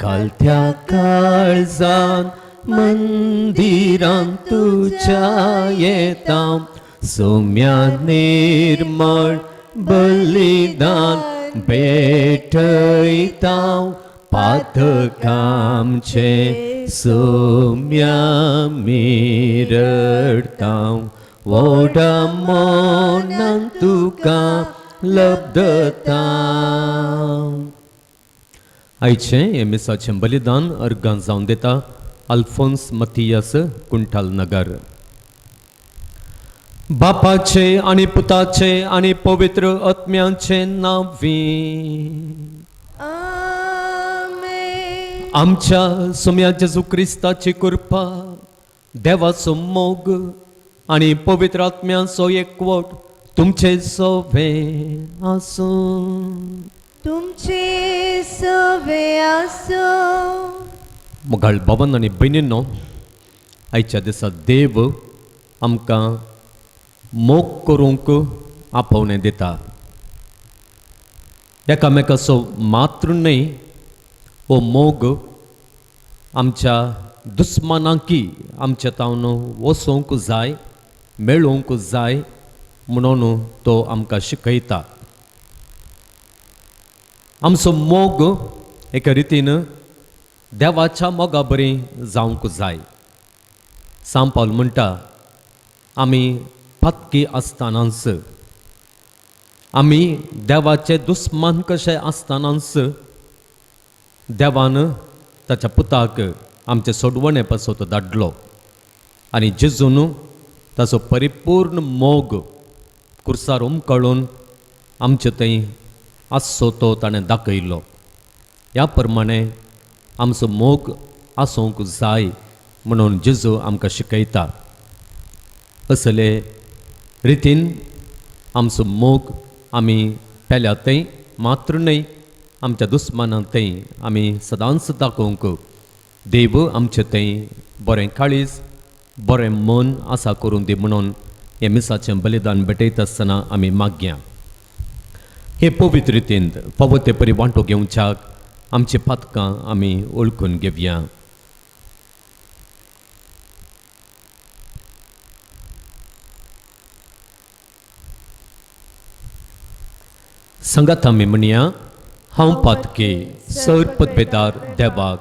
कालत्या काळजान मंदिरांत तुझ्या येतां सौम्या निर्मळ बलिदान भेटयतां पातकामचे सौम्या मिरडतां व्हडा मोनान तुका लब्धतां. आयचें हे मिसाचें बलिदान अर्गां जावन दिता अल्फोन्स मतियास कुंठाल नगर. बापाचे आनी पुताचे आनी पवित्र आत्म्याचे नांवी आमेन. आमच्या सुम्या जेजू क्रिस्ताची कृपा, देवाचो मोग आनी पवित्र आत्म्याचो एकवट तुमचे सोबे आसूं. तुमचे सवे आसो. मोगाळ भावन आनी भयणींनो, आयच्या दिसा देव आमकां मोग करूंक आपोवणें दिता. एकामेकाचो मात्र न्हय, हो मोग आमच्या दुस्मानांकी आमचे तावन वचोंक जाय, मेळोवंक जाय म्हणून तो आमकां शिकयता. आमचो मोग एका रितीन देवाच्या मोगा बरी जावंक जाय. सांत पावल म्हणटा, आमी पातकी आसतनाच, आमी देवाचे दुस्मान कशे आसतनाच देवान ताच्या पुताक आमचे सोडवणे पासत धाडलो आनी जेजून ताचो परिपूर्ण मोग कुर्सार उमकळून आमचे थंय आसचो तो ताणें दाखयलो. ह्या प्रमाणे आमचो मोग आसूंक जाय म्हणून जेजू आमकां शिकयता. असले रितीन आमचो मोग आमी पेल्या थंय मात्र न्हय, आमच्या दुस्मानां थंय आमी सदांच दाखोवंक देव आमचे थंय बरें काळीज, बरें मन आसा करून दी म्हणून हे मिसाचें बलिदान भेटयता आसतना आमी मागया. हे पवित्र रितीन फावो ते परी वांटो घेवच्याक आमची पातकां आमी ओळखून घेवया. संगात आमी म्हणया, हांव पातके सर पदवेदार देवाक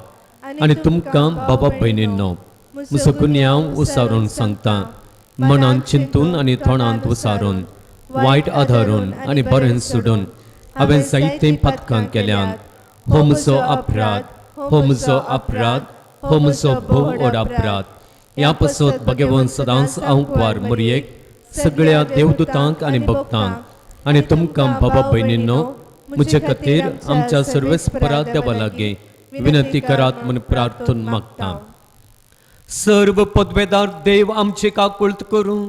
आनी तुमकां बाबा भयणींनो म्हजो गुन्यांव उसारून सांगता. मनान चिंतून आनी तोंडांत उसारून, वायट आदारून आनी बरें सोडून हांवें जायते पातकां केल्यान. हो म्हजो अपराध, हो म्हजो अपराध, हो म्हजो भोव व्हड अपराध. ह्या पासत भगवान सदांच आंकवार मोरयेक, सगळ्या देवदूतांक आनी भक्तांक आनी तुमकां बाबा भयणींनो म्हजे खातीर आमच्या सर्वेस्परा देवा लागीं विनंती करात म्हूण प्रार्थून मागता. सर्व पदवेदार देव आमची काकुळट करूं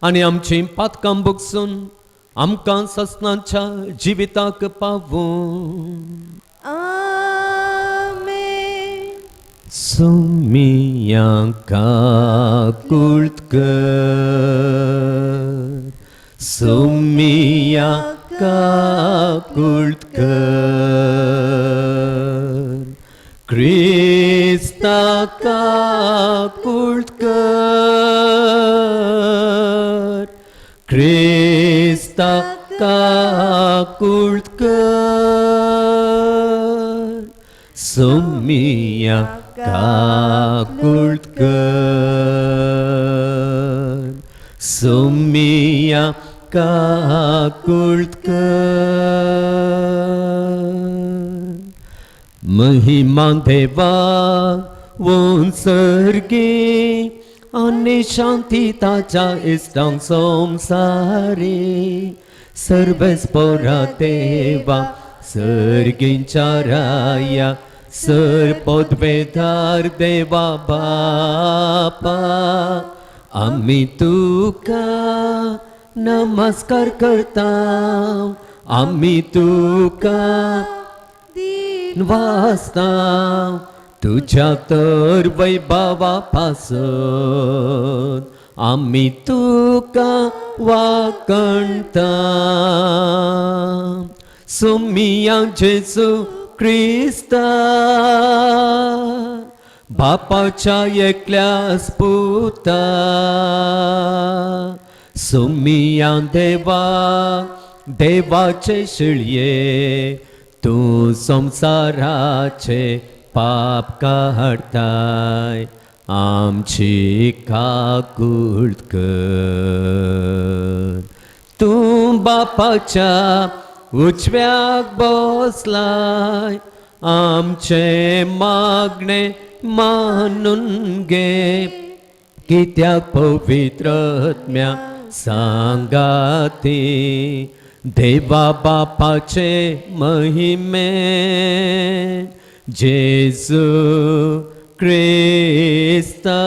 आनी आमची पातकां भोगसून आमकां ससनाच्या जिविताक पावूं. आमेन. सुमिया काकुळट कर, सुमिया काकुळट कर, क्रिस्ता काकुळट कर, क्रिस्ता काकुळट कर, सुमिया काकुळट कर, सुमिया काकुळट कर. महिमा देवा वंसर्गे आनी शांती ताच्या इष्टांक संसारी. सर्वेस्परा देवा सर्गींच्या राया, सर पदवेदार देवा बापा, आमी तुका नमस्कार करता. आमी तुका वाचता तुझ्या तर वैभवा पासून. आमी तुका वाकणता. सुमिया जेजू क्रिस्ता बापाच्या एकल्याच पुता सुमिया देवा देवाचे शिळये तू संसाराचे पाप काढताय आमची काकूळ कर तू बापाच्या उजव्याक बसलाय आमचे मागणे मानून घे कित्याक पवित्र आत्म्या सांगाती देवा बापाचे महिमे जेजू क्रिस्ता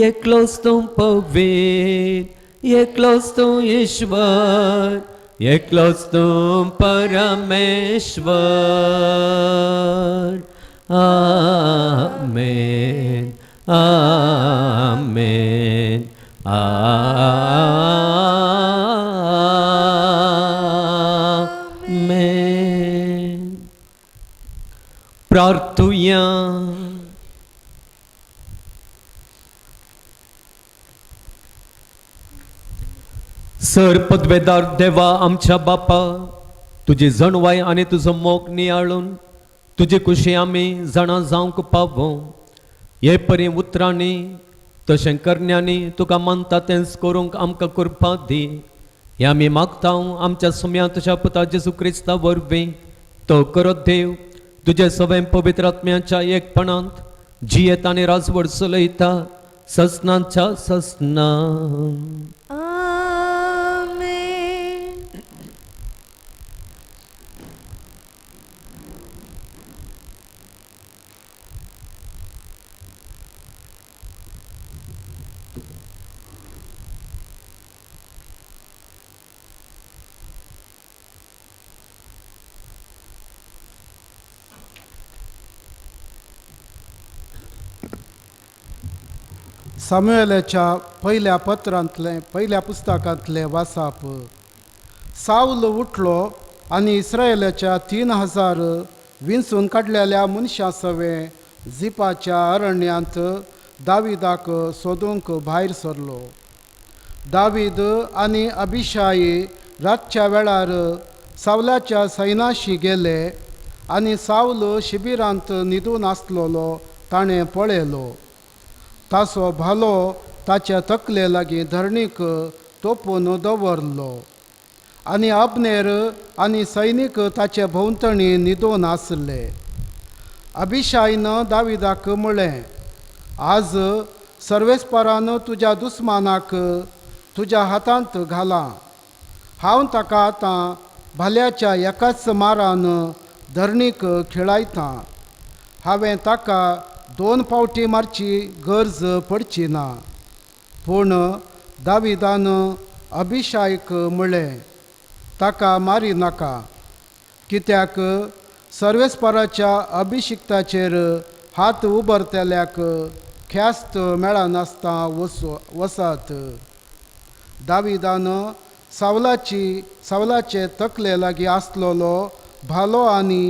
एकलोच तू पवित्र एकलोच तू ईश्वर एकलोच तू परमेश्वर आमेन आमेन आमेन प्रार्थूया सर पदवेदार देवा आमच्या बापा तुझी जणवाय आणि तुझं मोग नियाळून तुझी कुशी आमी जाणा जावंक पावो हे परी उतरांनी तशें करण्यांनी तुका मानता तेंच करूंक आमकां करपा दी हे आमी मागता आमच्या सुम्या तुज्या पुता जेजू क्रिस्ता वरवीं तो करत देव तुझे सवय पवित्र आत्म्याच्या एकपणांत जियेत आनी राजवड चलयता ससनांच्या ससना आमेन. सामुएलाच्या पहिल्या पत्रांतले पहिल्या पुस्तकांतले वाचप साऊल उठलो आनी इस्रायेलाच्या 3000 विंचून काडलेल्या मनशां सवे झिपाच्या अरण्यांत दाविदाक सोदूंक भायर सरलो. दावीद आनी अभिशाई रातच्या वेळार सावलाच्या सैनाशी गेले आनी साऊल शिबिरांत न्हिदून आसलोलो ताणें पळयलो. ताचो भालो ताच्या तकले लागीं धरणीक तोपून दवरलो आनी अब्नेर आनी सैनीक ताचे भोंवतणी न्हिदून आसले. अभिशाईन दाविदाक म्हळें, आज सर्वेस्परान तुज्या दुस्मानाक तुज्या हातांत घालां. हांव ताका आतां भाल्याच्या एकाच मारान धरणीक खिळायतां. हांवें ताका 2 फावटी मारची गरज पडची ना. पूण दाविदान अभिशाईक म्हळें, ताका मारी नाका, कित्याक सर्वेस्पराच्या अभिशिक्ताचेर हात उबरतेल्याक ख्यास्त मेळनासता वसात. दाविदान सावलाचे तकले लागीं आसलोलो भालो आनी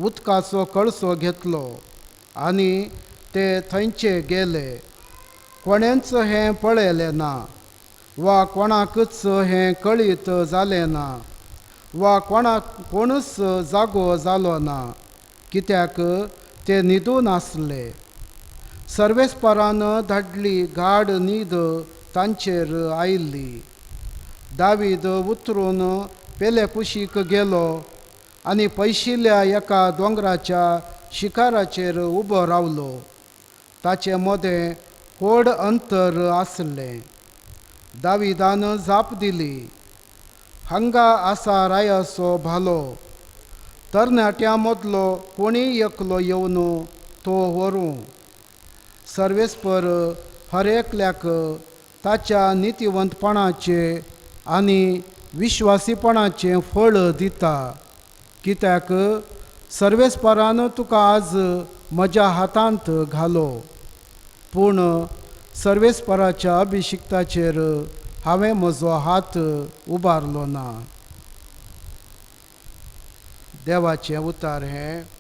उदकाचो कळसो घेतलो आनी ते थंयचे गेले. कोणेंच हें पळयलें ना वा कोणाकच हें कळीत जालें ना वा कोणूच जागो जालो ना, कित्याक ते न्हिदून आसले. सर्वेस्परान धाडली गाढ न्हीद तांचेर आयिल्ली. दावीद उतरून पेले कुशीक गेलो आनी पयशिल्ल्या एका दोंगराच्या शिखराचेर उबो रावलो. ताचे मदें व्हड अंतर आसलें. दाविदान जाप दिली, हांगा आसा रायाचो भालो. तरणाट्यां मदलो कोणीय एकलो येवन तो व्हरूं. सर्वेस्पर हर एकल्याक ताच्या नितीवंतपणाचे आनी विश्वासीपणाचें फळ दिता. कित्याक सर्वेस्परान तुका आज म्हज्या हातांत घालो. पूण सर्वेस्पराच्या अभिशिक्ताचेर हांवें म्हजो हात उबारलो ना. देवाचें उतर हें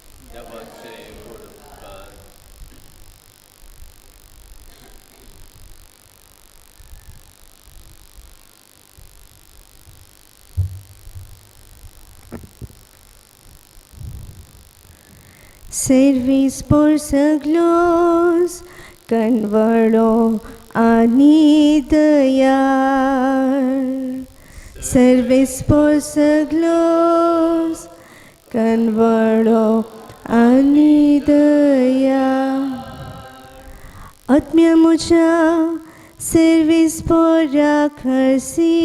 Servis por saglos, canvalo anidayar. Servis por saglos, canvalo anidayar. आत्म्यामुच्या सर्विस पोरा खर्सी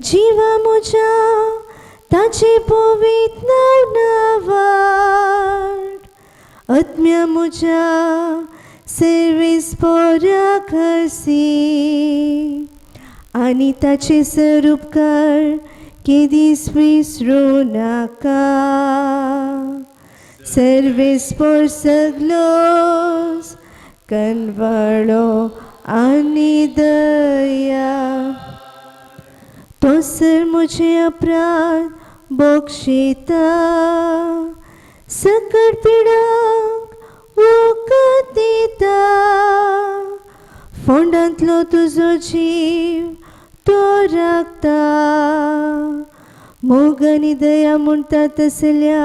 जीवा मुझा ताचे पोवीत नावाड आत्म्यामुच्या सर्विस पोरा खर्सी आणि ताचे स्वरूपकार केदीस विसरू नाका service por saglos canvalo anidaya तो सर मुझे अपराध बक्षिता सकट पीड़ा वो कदिता फोंडांतलो तुझो जीव तो राखता मोगानी दया म्हणटा तसल्या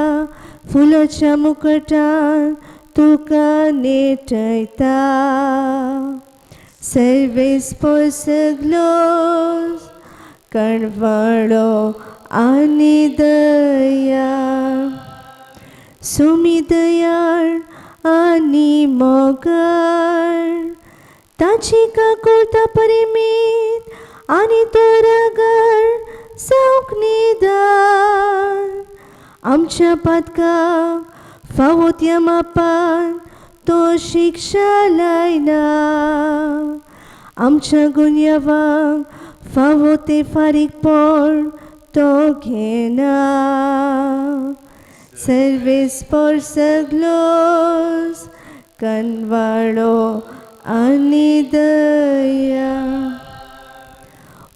फुलाच्या मुकटान तुका नेटयता service por saglos canvalo anidaya सुमी दयाळ आनी मोगाळ ताची काकुळटा परिमीत आनी तो रागार सावक निदान आमच्या पातकाक फावो त्या मापान तो शिक्षा लायना आमच्या गुन्यांवाक फावो ते फारीकपण तो घेना service por saglos canvalo anidaya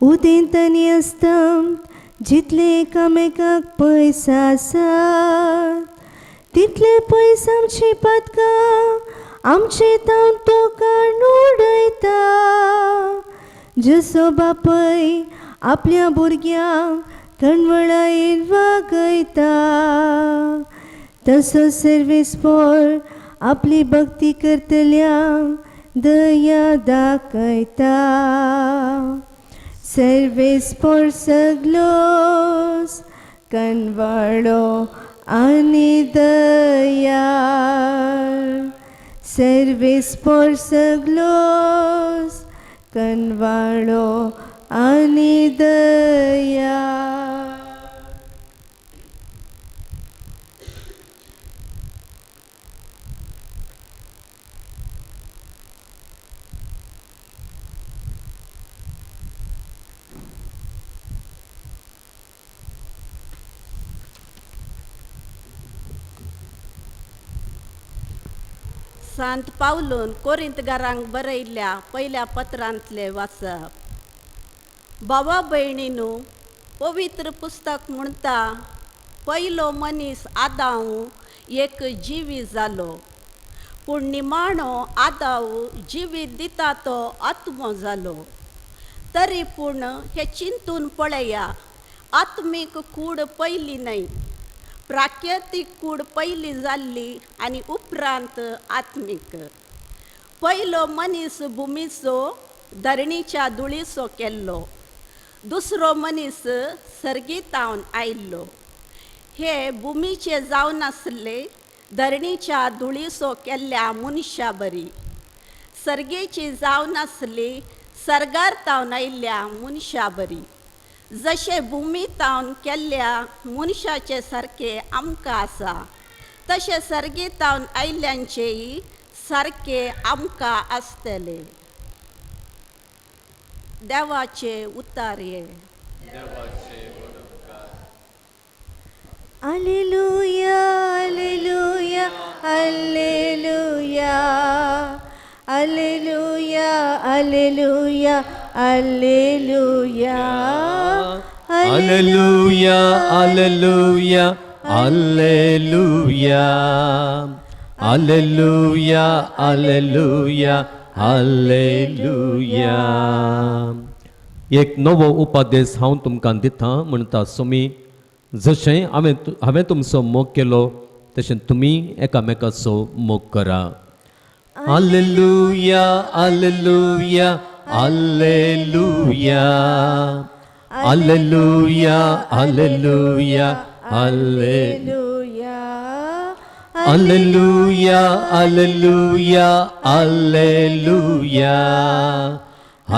उदेंतनी असतं जितले एकामेकाक पैसा आसात तितले पयस आमची पातकां आमचे तावन तो काडून उडयता जसो बापय आपल्या भुरग्यांक कणवळायेन वागयता तसो सर्विस पोर आपली भक्ती करतल्यांक दया दाखयता service por saglos canvalo anidayar service por saglos canvalo anidayar सांत पावलून कोरिंतकारांक बरयल्ल्या पयल्या पत्रांतले वाचप भावा भयणीनू पवित्र पुस्तक म्हणटा पयलो मनीस आदाम एक जिवी जालो पूण निमाणो आदाम जिवीत दिता तो आत्मो जालो तरी पूण हे चिंतून पळया आत्मीक कूड पयली न्हय प्राकृतीक कूड पयली जाल्ली आनी उपरांत आत्मीक पयलो मनीस भुमीचो धरणीच्या धुळीचो केल्लो दुसरो मनीस सर्गीतावन आयिल्लो हे भुमीचे जावन आसले धरणीच्या धुळीचो केल्ल्या मनशा बरी सर्गेची जावन आसली सर्गार आयिल्ल्या मनशा बरी जशे भुमीतावन केल्ल्या मनशाचे सारखे आमकां आसा तशे सर्गेतावन आयिल्ल्यांचेय सारखे आमकां आसतले देवाचे उतार हे Alleluia, Alleluia, Alleluia, Alleluia, Alleluia, Alleluia, Alleluia, Alleluia, Alleluia. Alleluia, Alleluia, Alleluia. एक नवो उपदेश हांव तुमकां दिता म्हणटा सुमी जशें हांवें तुमचो मोग केलो तशें तुमी एकामेकाचो मोग करा. Alleluia, Alleluia, Alleluia. Alleluia, Alleluia, Alleluia. Alleluia, Alleluia, Alleluia.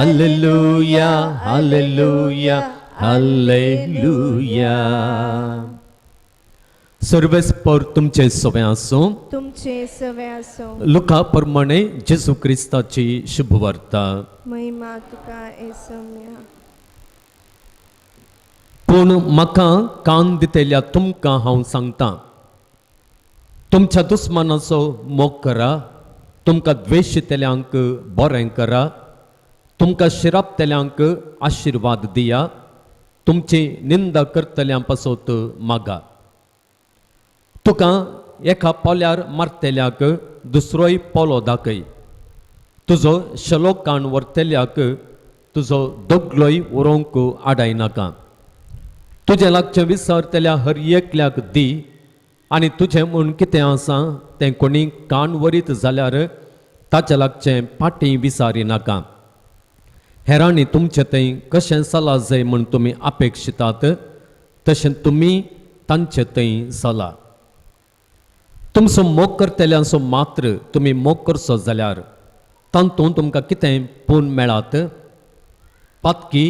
Alleluia, Alleluia, Alleluia. सर्वेस्पर तुमचे सवय आसूं. तुमचे सवे असो. लुका प्रमाणे जेजू क्रिस्ताची शुभ वार्ता. महिमा तुका येसम्या. पूण म्हाका कान दितेल्या तुमकां हांव सांगतां, तुमच्या दुस्मानाचो मोग करा, तुमकां द्वेशितेल्यांक बरें करा, तुमकां शिरापतेल्यांक आशिर्वाद दिया, तुमची निंदा करतल्यां पासत मागा. तुका एका पोल्यार मारतेल्याक दुसरोय पोलो दाखय, तुजो शलो कान व्हरतेल्याक तुजो दोगलोय उरोवंक आडायनाका. तुजे लागचें विसरतेल्या हर एकल्याक दी, आनी तुजें म्हूण कितें आसा तें कोणी कान वरीत जाल्यार ताचे लागचें पाटी विसारिनाका. हेरांनी तुमचें तें कशें चला जाय म्हूण तुमी अपेक्षितात तशें तुमी तांचें तें चला. तुमचो मोग करतेल्यांचो मात्र तुमी मोग करचो जाल्यार तातूंत तुमकां कितें पूण मेळात. पातकी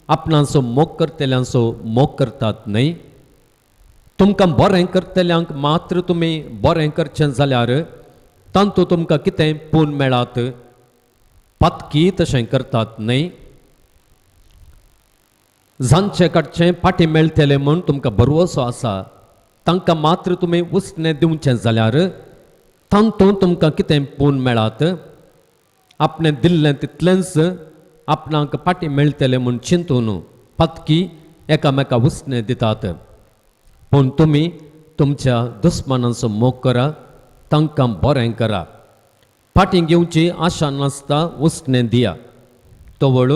आपणाचो मोग करतेल्यांचो मोग करतात न्हय. तुमकां बरें करतेल्यांक मात्र तुमी बरें करचें जाल्यार तातूंत तुमकां कितें पूण मेळात. पातकी तशें करतात न्हय. जांचे कडचें पाटी मेळटलें म्हूण तुमकां भरवोसो आसा तांकां मात्र तुमी उसणें दिवचें जाल्यार तातूंत तुमकां कितें पूण मेळात. आपणें दिल्लें तितलेंच आपणाक पाटी मेळटलें म्हूण चिंतून पातकी एकामेका उसणें दितात. पूण तुमी तुमच्या दुस्मानाचो मोग करा, तांकां बरें करा. पाटी घेवची आशा नासता उसणें दिया, तोवळ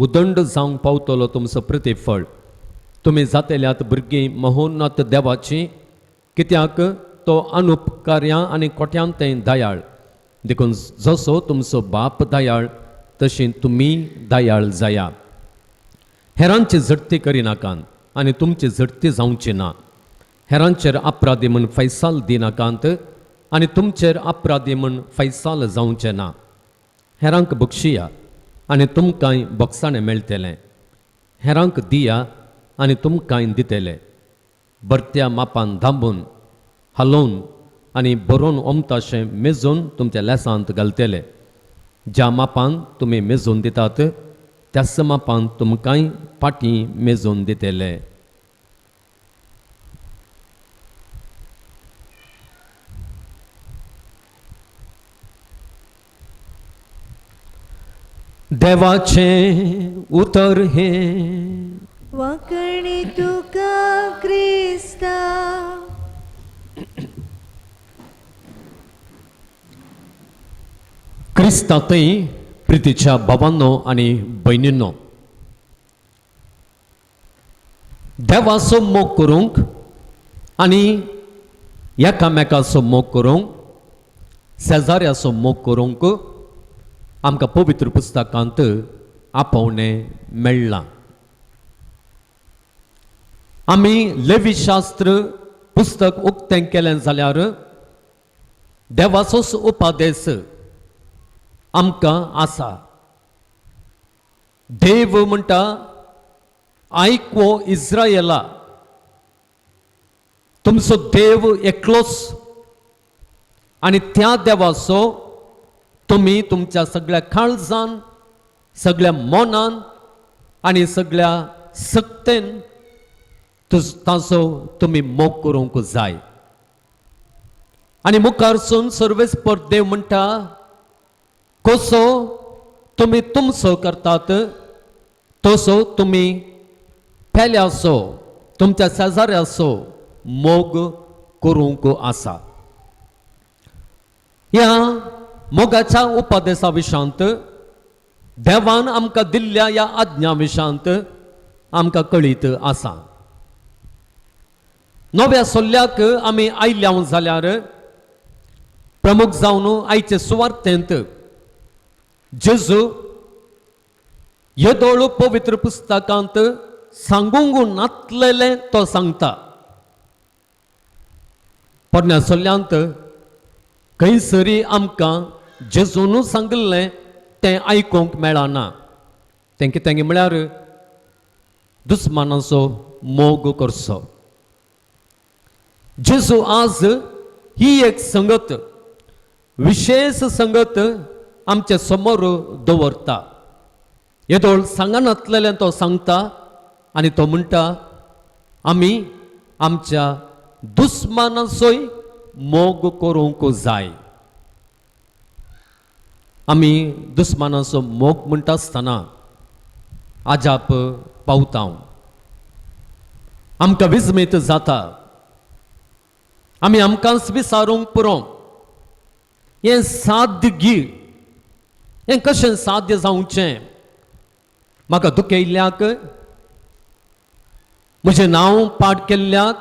उदंड जावंक पावतलो तुमचो प्रतिफळ. तुमी जातेल्यात भुरगीं महोन्नत देवाची, कित्याक तो अनुपकार्यां आनी कोट्यांतें दयाळ. देखून जसो तुमचो बाप दयाळ तशी तुमी दयाळ जाया. हेरांची झडटी करिनाकात आनी तुमची झडटी जावची ना. हेरांचेर अपराधी म्हूण फैसाल दिनाकांत आनी तुमचेर अपराधी म्हूण फैसाल जावचें ना. हेरांक बक्षिया आनी तुमकांय बोगसाणें मेळटलें. हेरांक दिया आनी तुमकांय दितले. बरत्या मापान धांबून हालोवन आनी बरोवन ओमताशें मेजून तुमच्या लेसांत घालतले. ज्या मापान तुमी मेजून दितात त्याच मापान तुमकांय पाटी मेजून दितले. देवाचें उतर हें वाकणी तुका क्रिस्ता. क्रिस्तांतय प्रितीच्या भावांनो आनी भयणींनो, देवाचो मोग करूंक आनी एकामेकाचो मोग करूंक, शेजाऱ्याचो मोग करूंक आमकां पवित्र पुस्तकांत आपोवणें मेळ्ळां. आमी लेवी शास्त्र पुस्तक उक्तें केलें जाल्यार देवाचोच उपादेश आमकां आसा. देव म्हणटा, आयको इस्रायेला, तुमचो देव एकलोच आनी त्या देवाचो तुमी तुमच्या सगळ्या काळजान, सगळ्या मोनान आनी सगळ्या सक्तेन ताचो तुमी मोग करूंक जाय. आनी मुखारसून सर्वेस्पर देव म्हणटा, कसो तुमी तुमचो करतात तसो तुमी एकट्याले असो तुमच्या शेजारी असो मोग करूंक आसा. ह्या मोगाच्या उपदेशा विशांत देवान आमकां दिल्ल्या ह्या आज्ञा विशांत आमकां कळीत आसा. नव्या सोल्ल्याक आमी आयल्या जाल्यार प्रमुख जावन आयचे सुवार्थेंत जेजू येदोळ पवित्र पुस्तकांत सांगूंक नातलेले तो सांगता. पोरण्या सोल्ल्यांत खंयसरी आमकां जेजून सांगलें तें आयकूंक मेळना. तें कितें म्हळ्यार दुस्मानाचो मोग करचो. जेजू आज ही एक संगत, विशेष संगत आमच्या समोर दवरता. येदोळ सांगनातलेलें तो सांगता आनी तो म्हणटा आमी आमच्या दुस्मानाचोय मोग करूंक जाय. आमी दुस्मानाचो मोग म्हणटा आसतना आजाप पावता. आमकां विस्मीत जाता. आमी आमकांच विचारूंक पुरो हें साद्यगी, हें कशें साध्य जावचें. म्हाका दुखयल्ल्याक, म्हजें नांव पाड केल्ल्याक,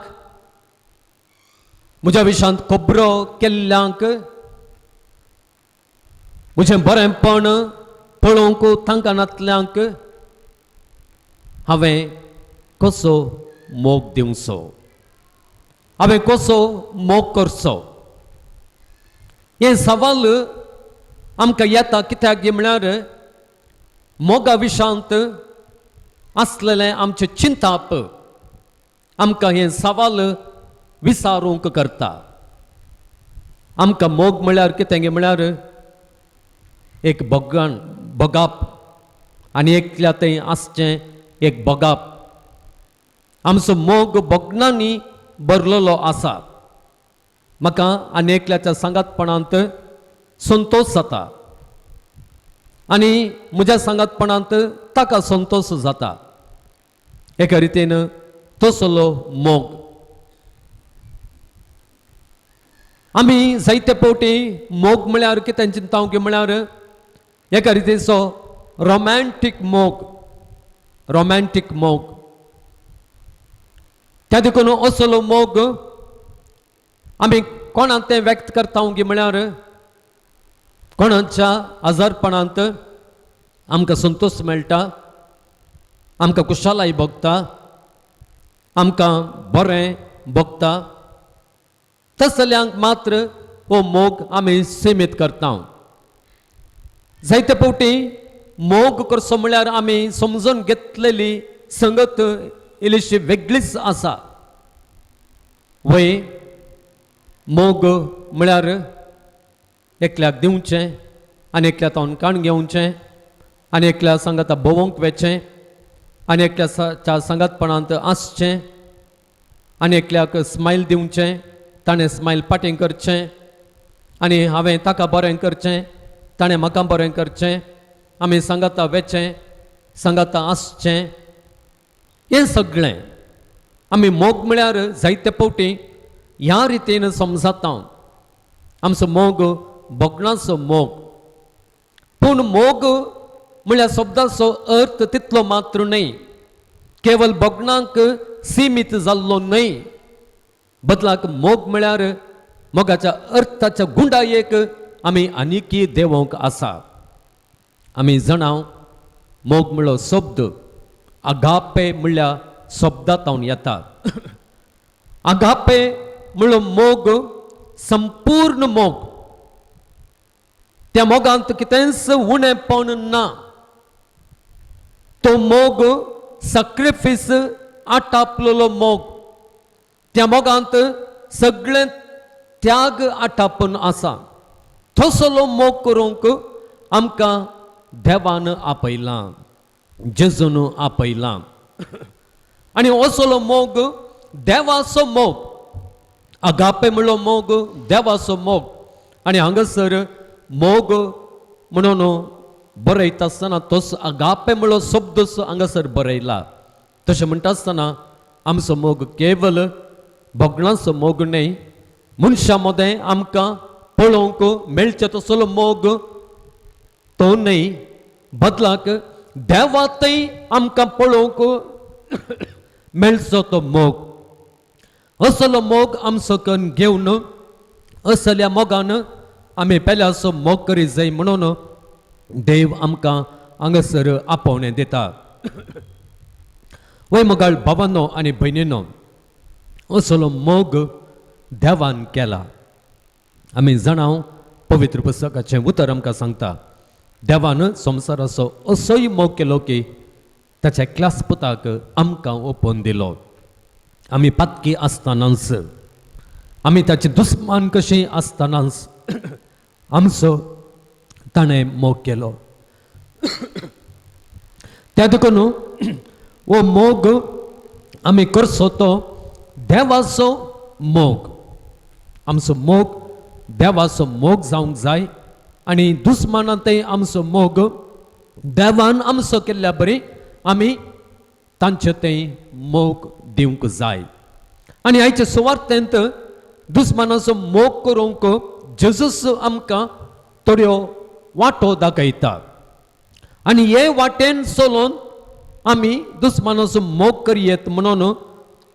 म्हज्या विशांत खबरो केल्ल्यांक, म्हजें बरेंपण पळोवंक तांकां नातल्यांक हांवें कसो मोग दिवचो, हांवें कसो मोग करचो. हें सवाल आमकां येता कित्याक म्हळ्यार मोगा विशांत आसलेलें आमचें चिंताप आमकां हें सवाल विचारूंक करता. आमकां मोग म्हळ्यार कितें म्हळ्यार एक बगाप आनी एकल्या थंय आसचें एक बगाप. आमचो मोग बगनांनी भरलेलो आसा. म्हाका आनी एकल्याच्या सांगातपणांत संतोश जाता आनी म्हज्या सांगातपणांत ताका संतोश जाता. एका रितीन तसलो मोग. आमी जायते फावटी मोग म्हळ्यार कितें चिंताव की म्हळ्यार एका रितीचो रोमॅन्टीक मोग. रोमॅन्टीक मोग त्या देखून असलो मोग आमी कोणाक तें व्यक्त करता की म्हळ्यार कोणाच्या आजारपणांत आमकां संतोश मेळटा, आमकां कुशालाय भोगता, आमकां बरें भोगता. तसल्यांक मात्र हो मोग आमी सीमीत करता. जायते फावटी मोग करचो म्हळ्यार आमी समजून घेतलेली संगत इल्लीशी वेगळीच आसा. वय मोग म्हळ्यार एकल्याक दिवचें आनी एकल्या तोंडकाण घेवचें आनी एकल्या सांगाता भोवंक वचचें आनी एकल्याच्या सांगातपणांत आसचें आनी एकल्याक स्मायल दिवचें, ताणें स्मायल पाटीं करचें आनी हांवें ताका बरें करचें, ताणें म्हाका बरें करचें, आमी सांगाता वचचें, सांगाता आसचें. हें सगळें आमी मोग म्हळ्यार जायते फावटी ह्या रितीन समजता. आमचो मोग भोगणाचो मोग. पूण मोग म्हळ्यार शब्दाचो अर्थ तितलो मात्र न्हय. केवल भोगणांक सीमीत जाल्लो न्हय. बदलाक मोग म्हळ्यार मोगाच्या अर्थाच्या गुंडायेक आमी आनीकय देवोंक आसा. आमी जाणाव मोग म्हणलो शब्द आगापे म्हणल्या शब्दांतून येता. आगापे म्हणलो मोग संपूर्ण मोग. त्या मोगांत कितेंच उणेपण ना. तो मोग सॅक्रिफीस आटापलेलो मोग. त्या मोगांत सगळें त्याग आटापून आसा. तसलो मोग करूंक आमकां देवान आपयलां, जेजून आपयलां. आनी असलो मोग देवाचो मोग. आगापे म्हणलो मोग देवाचो मोग. आनी हांगासर मोग म्हणून बरयता आसतना तोच आगापे म्हणलो शब्द हांगासर बरयला. तशें म्हणटा आसतना आमचो मोग केवल भोगणाचो मोग न्हय, मनशा मदें आमकां पळोवंक मेळचे तसलो मोग तो न्हय, बदलाक देवातय आमकां पळोवंक मेळचो तो मोग. असलो मोग आमचो कन्न घेवन असल्या मोगान आमी पेल्याचो मोग करीत जाय म्हणून देव आमकां हांगासर आपोवणें दिता. वय मोगाळ भावांनो आनी भयणींनो, असलो मोग देवान केला. आमी जाणां पवित्र पुस्तकाचें उतर आमकां सांगता, देवान संवसाराचो असोय मोग केलो की ताच्या एकल्याच पुताक आमकां ओपोवन दिलो. आमी पातकी आसतनाच, आमी ताचे दुस्मान कशीं आसतनाच आमचो ताणें मोग केलो. त्या देखून हो मोग आमी करचो तो देवाचो मोग. आमचो मोग देवाचो मोग जावंक जाय आनी दुस्मानांतय आमचो मोग देवान आमचो केल्ल्या बरी आमी तांचे तें मोग दिवंक जाय. आनी आयच्या सुवार्तेंत दुस्मानाचो मोग करूंक जेजूस आमकां थोड्यो वाटो दाखयता आनी हे वाटेन चलोवन आमी दुस्मानाचो मोग करयेत म्हणून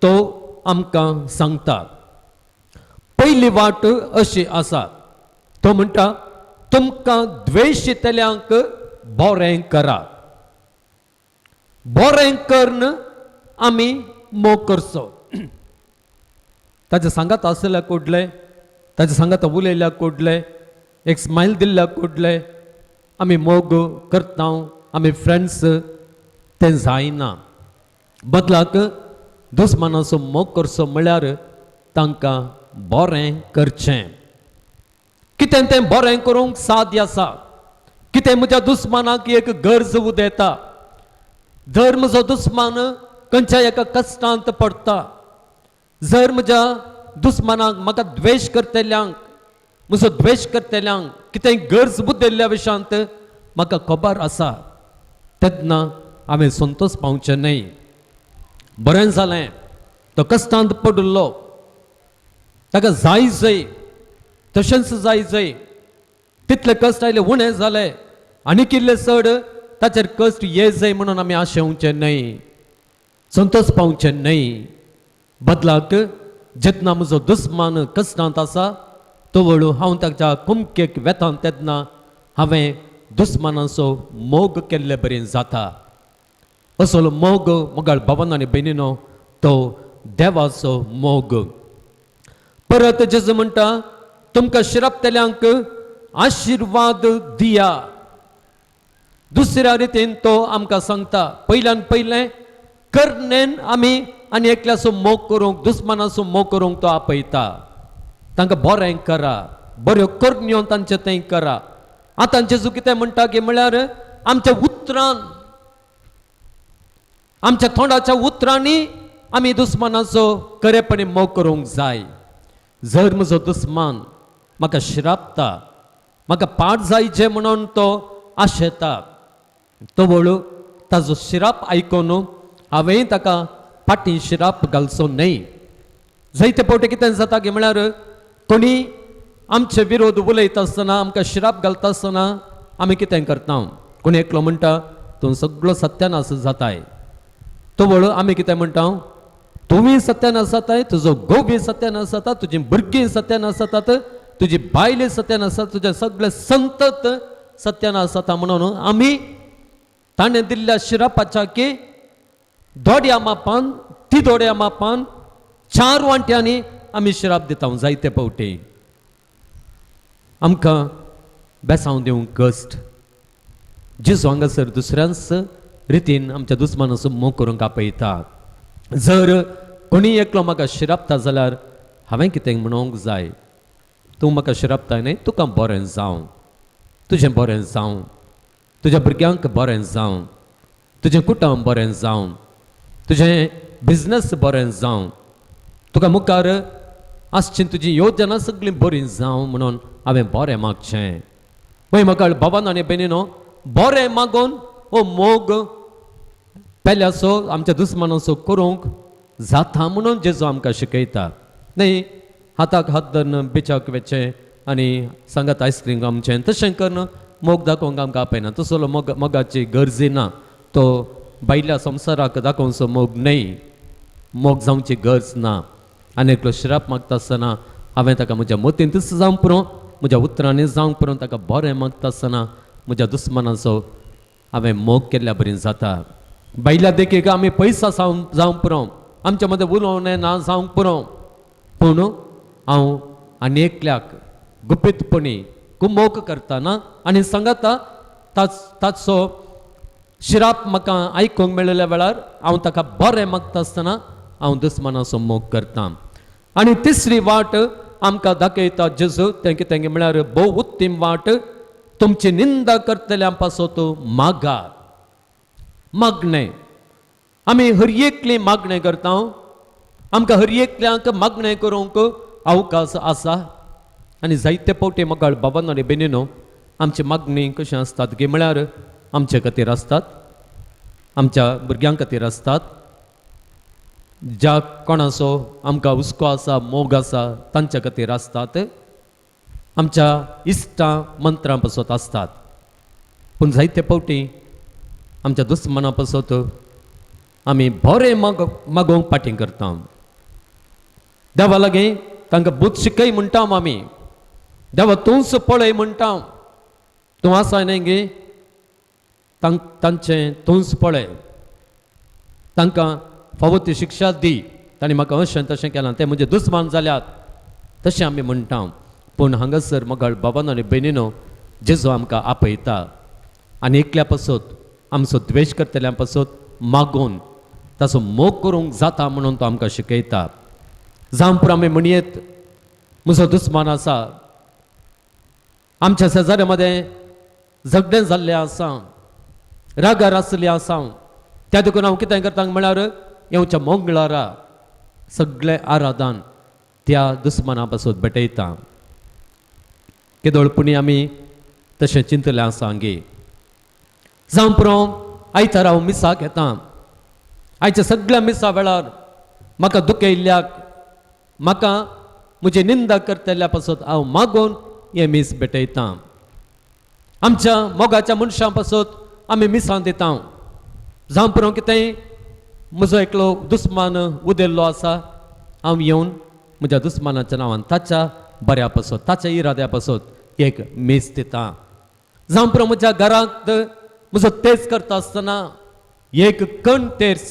तो आमकां सांगता. पयली वाट अशी आसा, तो म्हणटा तुमकां द्वेशितल्यांक बरें करा. बरें करन आमी मोग करचो. ताजे सांगात आसल्या कोडले, ताजे सांगात उलयल्या कोडले, एक स्मायल दिल्ल्या कोडले आमी मोग करता, आमी फ्रेंड्स तें जायना. बदलाक दुस्मानाचो मोग करचो म्हळ्यार तांकां बरें करचें. कितें तें बरें करूंक साध्य आसा. कितें म्हज्या दुस्मानाक एक गरज उदेता. जर म्हजो दुस्मान खंयच्याय एका कश्टांत पडटा, जर म्हज्या दुस्मानाक म्हाका द्वेश करतल्यांक, म्हजो द्वेश करतल्यांक कितेंय गरज बुद्दिल्ल्या विशयांत म्हाका खबर आसा, तेन्ना हांवें संतोश पावचें न्हय. बरें जालें, तो कश्टांत पडिल्लो, ताका जाय जय तशेंच जाय जय, तितले कश्ट आयले उणें जाले आनी किल्ले चड ताचेर कश्ट ये जय म्हणून आमी आशेवचें न्हय, संतोश पावचें न्हय. बदलाक जेन्ना म्हजो दुस्मान कश्टांत आसा तो हांव ताच्या कुमकेक वेतां तेन्ना हांवें दुस्मानाचो मोग केल्ले बरें जाता. असलो मोग मोगाळ भावांनो आनी भयणींनो, तो देवाचो मोग. परत जेजू म्हणटा तुमकां शिरपतल्यांक आशिर्वाद दिया. दुसऱ्या रितीन तो आमकां सांगता, पयल्यान पयलें करनेन आमी आनी एकल्याचो मोग करूंक, दुस्मानाचो मोग करूंक तो आपयता. तांकां बरें करा, बऱ्यो करण्यो तांचे तें करा. आतां जेजू कितें म्हणटा की म्हळ्यार आमच्या उतरान, आमच्या तोंडाच्या उतरांनी आमी दुस्मानाचो खरेपणी मोग करूंक जाय. जर म्हजो दुस्मान म्हाका शिरापता, म्हाका पाड जायचें म्हणून तो आशेता, तो वळू ताजो शिराप आयकून हांवें ताका फाटीं शिराप घालचो न्हय. जायते फावटी कितें जाता की म्हळ्यार कोणी आमचे विरोध उलयता आसतना, आमकां शिराप घालता आसतना आमी कितें करता, कोणी एकलो म्हणटा तूं सगळो सत्यानाश जाताय, तो वळू आमी कितें म्हणटा, तुमी सत्यानाश जाताय, तुजो घोव बी सत्यानाश जाता, तुजी भुरगीं सत्यानाश जातात, तुजी बायले सत्यानाश जाता, तुजे सगळे संतत सत्यानाश जाता म्हणून आमी ताणें दिल्ल्या शिरापाच्या की दोड्या मापान, ती दोड्या मापान 4 वांट्यांनी आमी शिराप दिता. जायते फावटी आमकां बेसांव दिवंक कश्ट. जेजू हांगासर दुसऱ्यांच रितीन आमच्या दुस्मानाचो मोग करूंक आपयता. जर कोणी एकलो म्हाका शिरापता जाल्यार हांवें कितें म्हणूंक जाय, तूं म्हाका शिरापता न्हय, तुका बरें जावं, तुजें बरें जावं, तुज्या भुरग्यांक बरें जावं, तुजें कुटुंब बरें जावं, तुजें बिजनस बरें जावं, तुका मुखार आसची तुजी योजना सगळी बरी जावं म्हणून हांवें बरें मागचें. पळय म्हाका भावांनो आनी भयणींनो, बरें मागून हो मोग पेल्यासो आमच्या दुस्मानाचो करूंक जाता म्हणून जेजू आमकां शिकयता. न्ही हाताक हात धरून बिचाक वेचे आनी सांगात आयस्क्रीम आमचें तशें करून मोग दाखोवंक आमकां आपयना. तसलो मोगाची गरजे ना. तो बायल्या संवसाराक दाखोवचो मोग न्ही, मोग जावची गरज ना. आनी एकलो श्राप मागता आसतना हांवें ताका म्हज्या मतीन तस जावंक पुरो, म्हज्या उतरांनी जावंक पुरो ताका बरें मागता आसतना म्हज्या दुस्मानाचो हांवें मोग केल्ल्या बरी जाता. बायल्या देखीक आमी पयसा जावंक पुरो, आमच्या मदें उलोवणें ना जावंक पुरो, पूण हांव आनी एकल्याक गुपीतपणी मोग करतना आनी सांगाता ताचो शिराप म्हाका आयकूंक मेळिल्ल्या वेळार हांव ताका बरें मागता आसतना हांव दुस्मानाचो मोग करतां. आनी तिसरी वाट आमकां दाखयता जेजू, तें कितें म्हळ्यार भोव उत्तीम वाट. तुमची निंदा करतल्या पासो तूं मागात. मागणें आमी हर एकली मागणें करता. आमकां हर एकल्यांक मागणें करूंक अवकाश आसा. आनी जायते फावटी मोगाळ बाबांनो आनी भयणीनो, आमची मागणी कशी आसतात की म्हळ्यार आमचे खातीर आसतात, आमच्या भुरग्यां खातीर आसतात, ज्या कोणाचो आमकां हुस्को आसा, मोग आसा तांच्या खातीर आसतात, आमच्या इश्टां मंत्रां पासत आसतात. पूण जायते फावटी आमच्या दुस्माना पासत आमी बरें मागोवंक पाटी करता. देवा लागीं तांकां बूत शिकय म्हणटा आमी. देवा तूंच पळय म्हणटा. तूं आसा न्ही गे, तांचें तूंच पळय, तांकां फावो ती शिक्षा दी. तांणी म्हाका अशें तशें केलां, ते म्हजे दुस्मान जाल्यात, तशें आमी म्हणटा. पूण हांगासर मोगाळ बाबांनो आनी भयणीनो, जेजू आमकां आपयता आनी एकल्या पासत आमचो द्वेश करतल्या पासत मागून ताचो मोग करूंक जाता म्हणून तो आमकां शिकयता. जावं पुरो आमी म्हणयेत म्हजो दुस्मान आसा, आमच्या शेजाऱ्या मदें झगडें जाल्लें आसा, रागार आसलें आसा, त्या देखून हांव कितें करता म्हळ्यार येवच्या मंगळारा सगळें आराधन त्या दुस्माना पासत भेटयता. केदोळपणी आमी तशें चिंतलें आसा गे. जावं पुरो आयतार हांव मिसाक येता. आयच्या सगळ्या मिसा वेळार म्हाका दुखयल्ल्याक, म्हाका म्हजी निंदा करतल्या पासत हांव मागून हे मीस भेटयता. आमच्या मोगाच्या मनशां पासत आमी मिसां दिता. जावं पुरो कितेंय म्हजो एकलो दुस्मान उदेल्लो आसा, हांव येवन म्हज्या दुस्मानाच्या नांवान ताच्या बऱ्या पासत, ताच्या इराद्या पासत एक मीस दिता. जावं पुरो म्हज्या घरांत म्हजो तेज करता आसतना एक कण तेर्स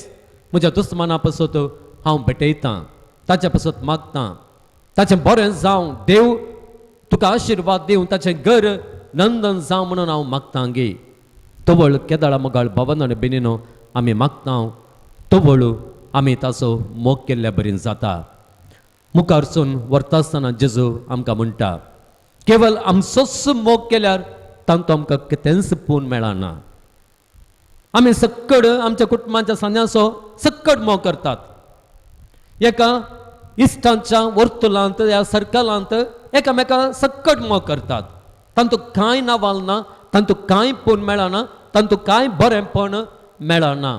म्हज्या दुस्माना पासत हांव भेटयतां, ताच्या पासत मागतां. ताचें बरें जावं, देव तुका आशिर्वाद दिवं, ताचें घर नंदन जावं म्हणून हांव मागतां गे. तोवळ केदाळा मोगाळ बाबांनो आनी भयणीनो आमी मागता, तोवळ आमी ताचो मोग केल्ल्या बरी जाता. मुखारसून व्हरता आसतना जेजू आमकां म्हणटा, केवळ आमचोच मोग केल्यार तांतूं आमकां कितेंच पूण मेळना. आमी सक्कड आमच्या कुटुंबाच्या सान्याचो सक्कड मोग करतात. एका इश्टांच्या वर्तुळांत, ह्या सर्कलांत एकामेका सक्कड मोग करतात. तांतूं कांय नावाल ना, तांतूं कांय पूण मेळना, तांतूं कांय बरेंपण मेळना.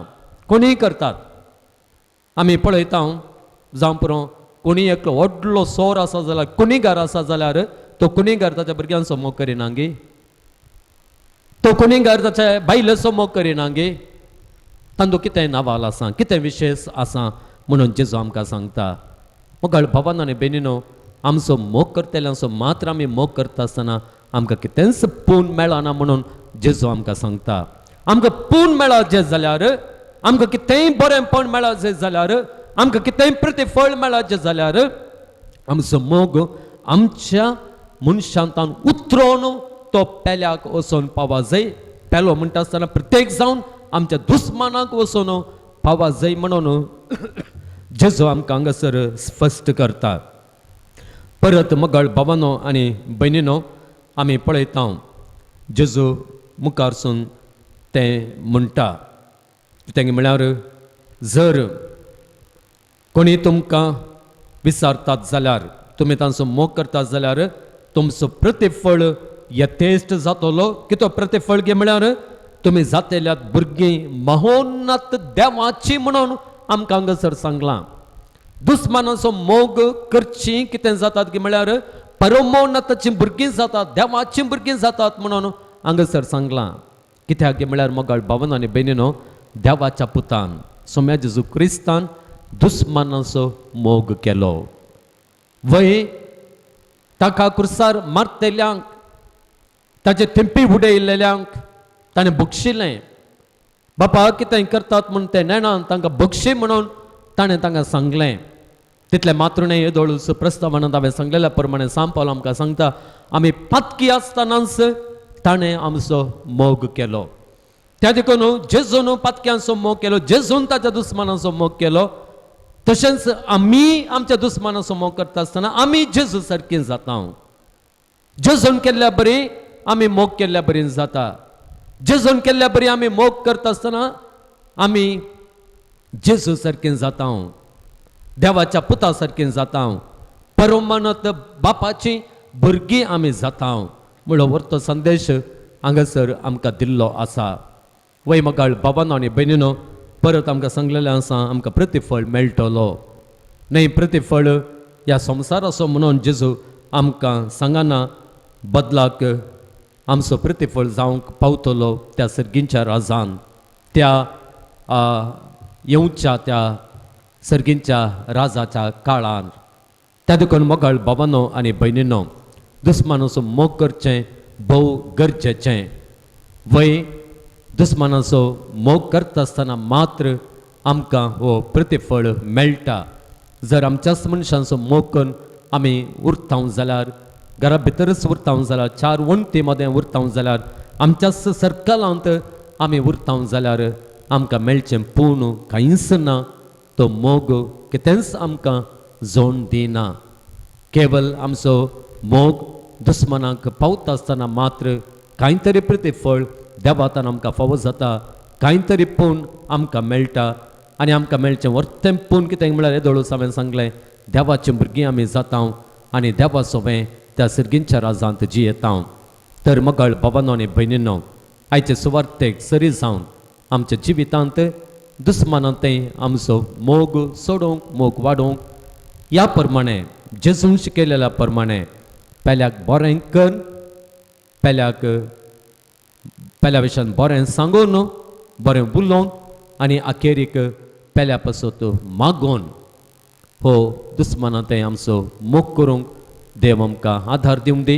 कोणीय करतात. आमी पळयता, जावं पुरो कोणी एक व्हडलो सोर आसा जाल्यार, कुणीगार आसा जाल्यार तो कुणीगार ताच्या भुरग्यांचो मोग करिना गे. तो कुणीगार ताच्या बायलेचो मोग करिना गे. तांतूं कितें नावाल आसा, कितें विशेश आसा म्हणून जेजू आमकां सांगता. मोगाळ बाबांनो आनी भयणीनो, आमचो मोग करतल्यांचो मात्र आमी मोग करता आसतना आमकां कितेंच पूण मेळना म्हणून जेजू आमकां सांगता. आमकां पूण मेळत जे जाल्यार, आमकां कितेंय बरेंपण मेळत जे जाल्यार, आमकां कितेंय प्रतिफळ मेळत जे जाल्यार आमचो मोग आमच्या मनशांतान उतरोवन तो पेल्याक वचोन पावा जाय. पेलो म्हणटा आसतना प्रत्येक जावन आमच्या दुस्मानाक वचोन पावा जाय म्हणून जेजू आमकां हांगासर स्पश्ट करता. परत मोगाळ बाबांनो आनी भयणीनो, आमी पळयता जेजू मुखारसून तें म्हणटा. कितें म्हळ्यार, जर कोणी तुमकां विचारतात जाल्यार, तुमी तांचो मोग करतात जाल्यार तुमचो प्रतिफळ यथेश्ट जातलो. कितो प्रतिफळ गे म्हळ्यार, तुम्ही जातेल्यात भुरगीं महोन्नत देवाची म्हणून आमकां हांगासर सांगलां. दुस्मानाचो मोग करची कितें जातात की म्हळ्यार परमोन्नताची भुरगीं जातात, देवाची भुरगीं जातात म्हणून हांगासर सांगलां. कित्याक की म्हळ्यार मोगाळ भावन आनी भयणीनो, देवाच्या पुतान सोम्या जेजू क्रिस्तान दुस्मानाचो मोग केलो. वय ताका क्रुसार मारतेल्यांक, ताचे थिंपी उडयलेल्यांक ताणें बक्षिलें. बापा कितें करतात म्हूण ते नेणान तांकां बक्षी म्हणून ताणें तांकां सांगलें. तितलें मात्र न्हय, येदोळूस प्रस्तावनांत हांवें सांगलेल्या प्रमाणे सांग पावलो आमकां सांगता, आमी पातकी आसतनाच ताणें आमचो मोग केलो. त्या देखून जेजून पातक्यांचो मोग केलो, जेजून ताच्या दुस्मानाचो मोग केलो. तशेंच आमी आमच्या दुस्मानाचो मोग करता आसतना आमी जेजू सारकीं जाता. जेजून केल्ल्या बरी आमी मोग केल्ल्या बरी जाता. जेजून केल्ल्या बरी आमी मोग करता आसतना आमी जेजू सारकीं जाता, देवाच्या पुता सारकीं जाता, परमोन्नत बापाची भुरगीं आमी जाता म्हणून व्हरतो संदेश हांगासर आमकां दिल्लो आसा. वय मोगाळ बाबांनो आनी भयणीनो, परत आमकां सांगलेलें आसा, आमकां प्रतिफळ मेळटलो. न्हय, प्रतिफळ ह्या संवसाराचो म्हणून जेजू आमकां सांगना, बदलाक आमचो प्रतिफळ जावंक पावतलो त्या सर्गींच्या राजान, त्या येवच्या त्या सर्गींच्या राजाच्या काळान. त्या देखून मोगाळ बाबांनो आनी भयणीनो, दुस्मानाचो मोग करचें भोव गरजेचें. वय दुस्मानाचो मोग करता आसतना मात्र आमकां हो प्रतिफळ मेळटा. जर आमच्याच मनशांचो मोग करून आमी उरतां जाल्यार, घरा भितरच उरतां जाल्यार, चार वण्टी मदें उरतां जाल्यार, आमच्याच सर्कलांत आमी उरतां जाल्यार आमकां मेळचें पूण कांयच ना. तो मोग कितेंच आमकां जोड दिना. केवळ आमचो मोग दुस्मानाक पावता आसतना मात्र कांय तरी प्रतिफळ देवातान आमकां फावो जाता, कांय तरी पूण आमकां मेळटा. आनी आमकां मेळचें वर्तें पूण कितें म्हळ्यार येदोळूस हांवें सांगलें, देवाची भुरगीं आमी जाता आनी देवा सोबें त्या सर्गींच्या राजांत जियेता. तर मोगाळ बाबांनो आनी भयणीनो, आयचे सुवार्थेक सरी जावन आमच्या जिवितांत दुस्मानांतय आमचो मोग सोडूंक, मोग वाडोवंक, ह्या प्रमाणे जेजून शिकयलेल्या प्रमाणे पेल्याक बरें कर, पेल्या विशयान बरें सांगून, बरें उलोवन आनी अखेरीक पेल्या पासत मागोवन हो दुस्मानांतय आमचो मोग करूंक देव आमकां आधार दिवंक दी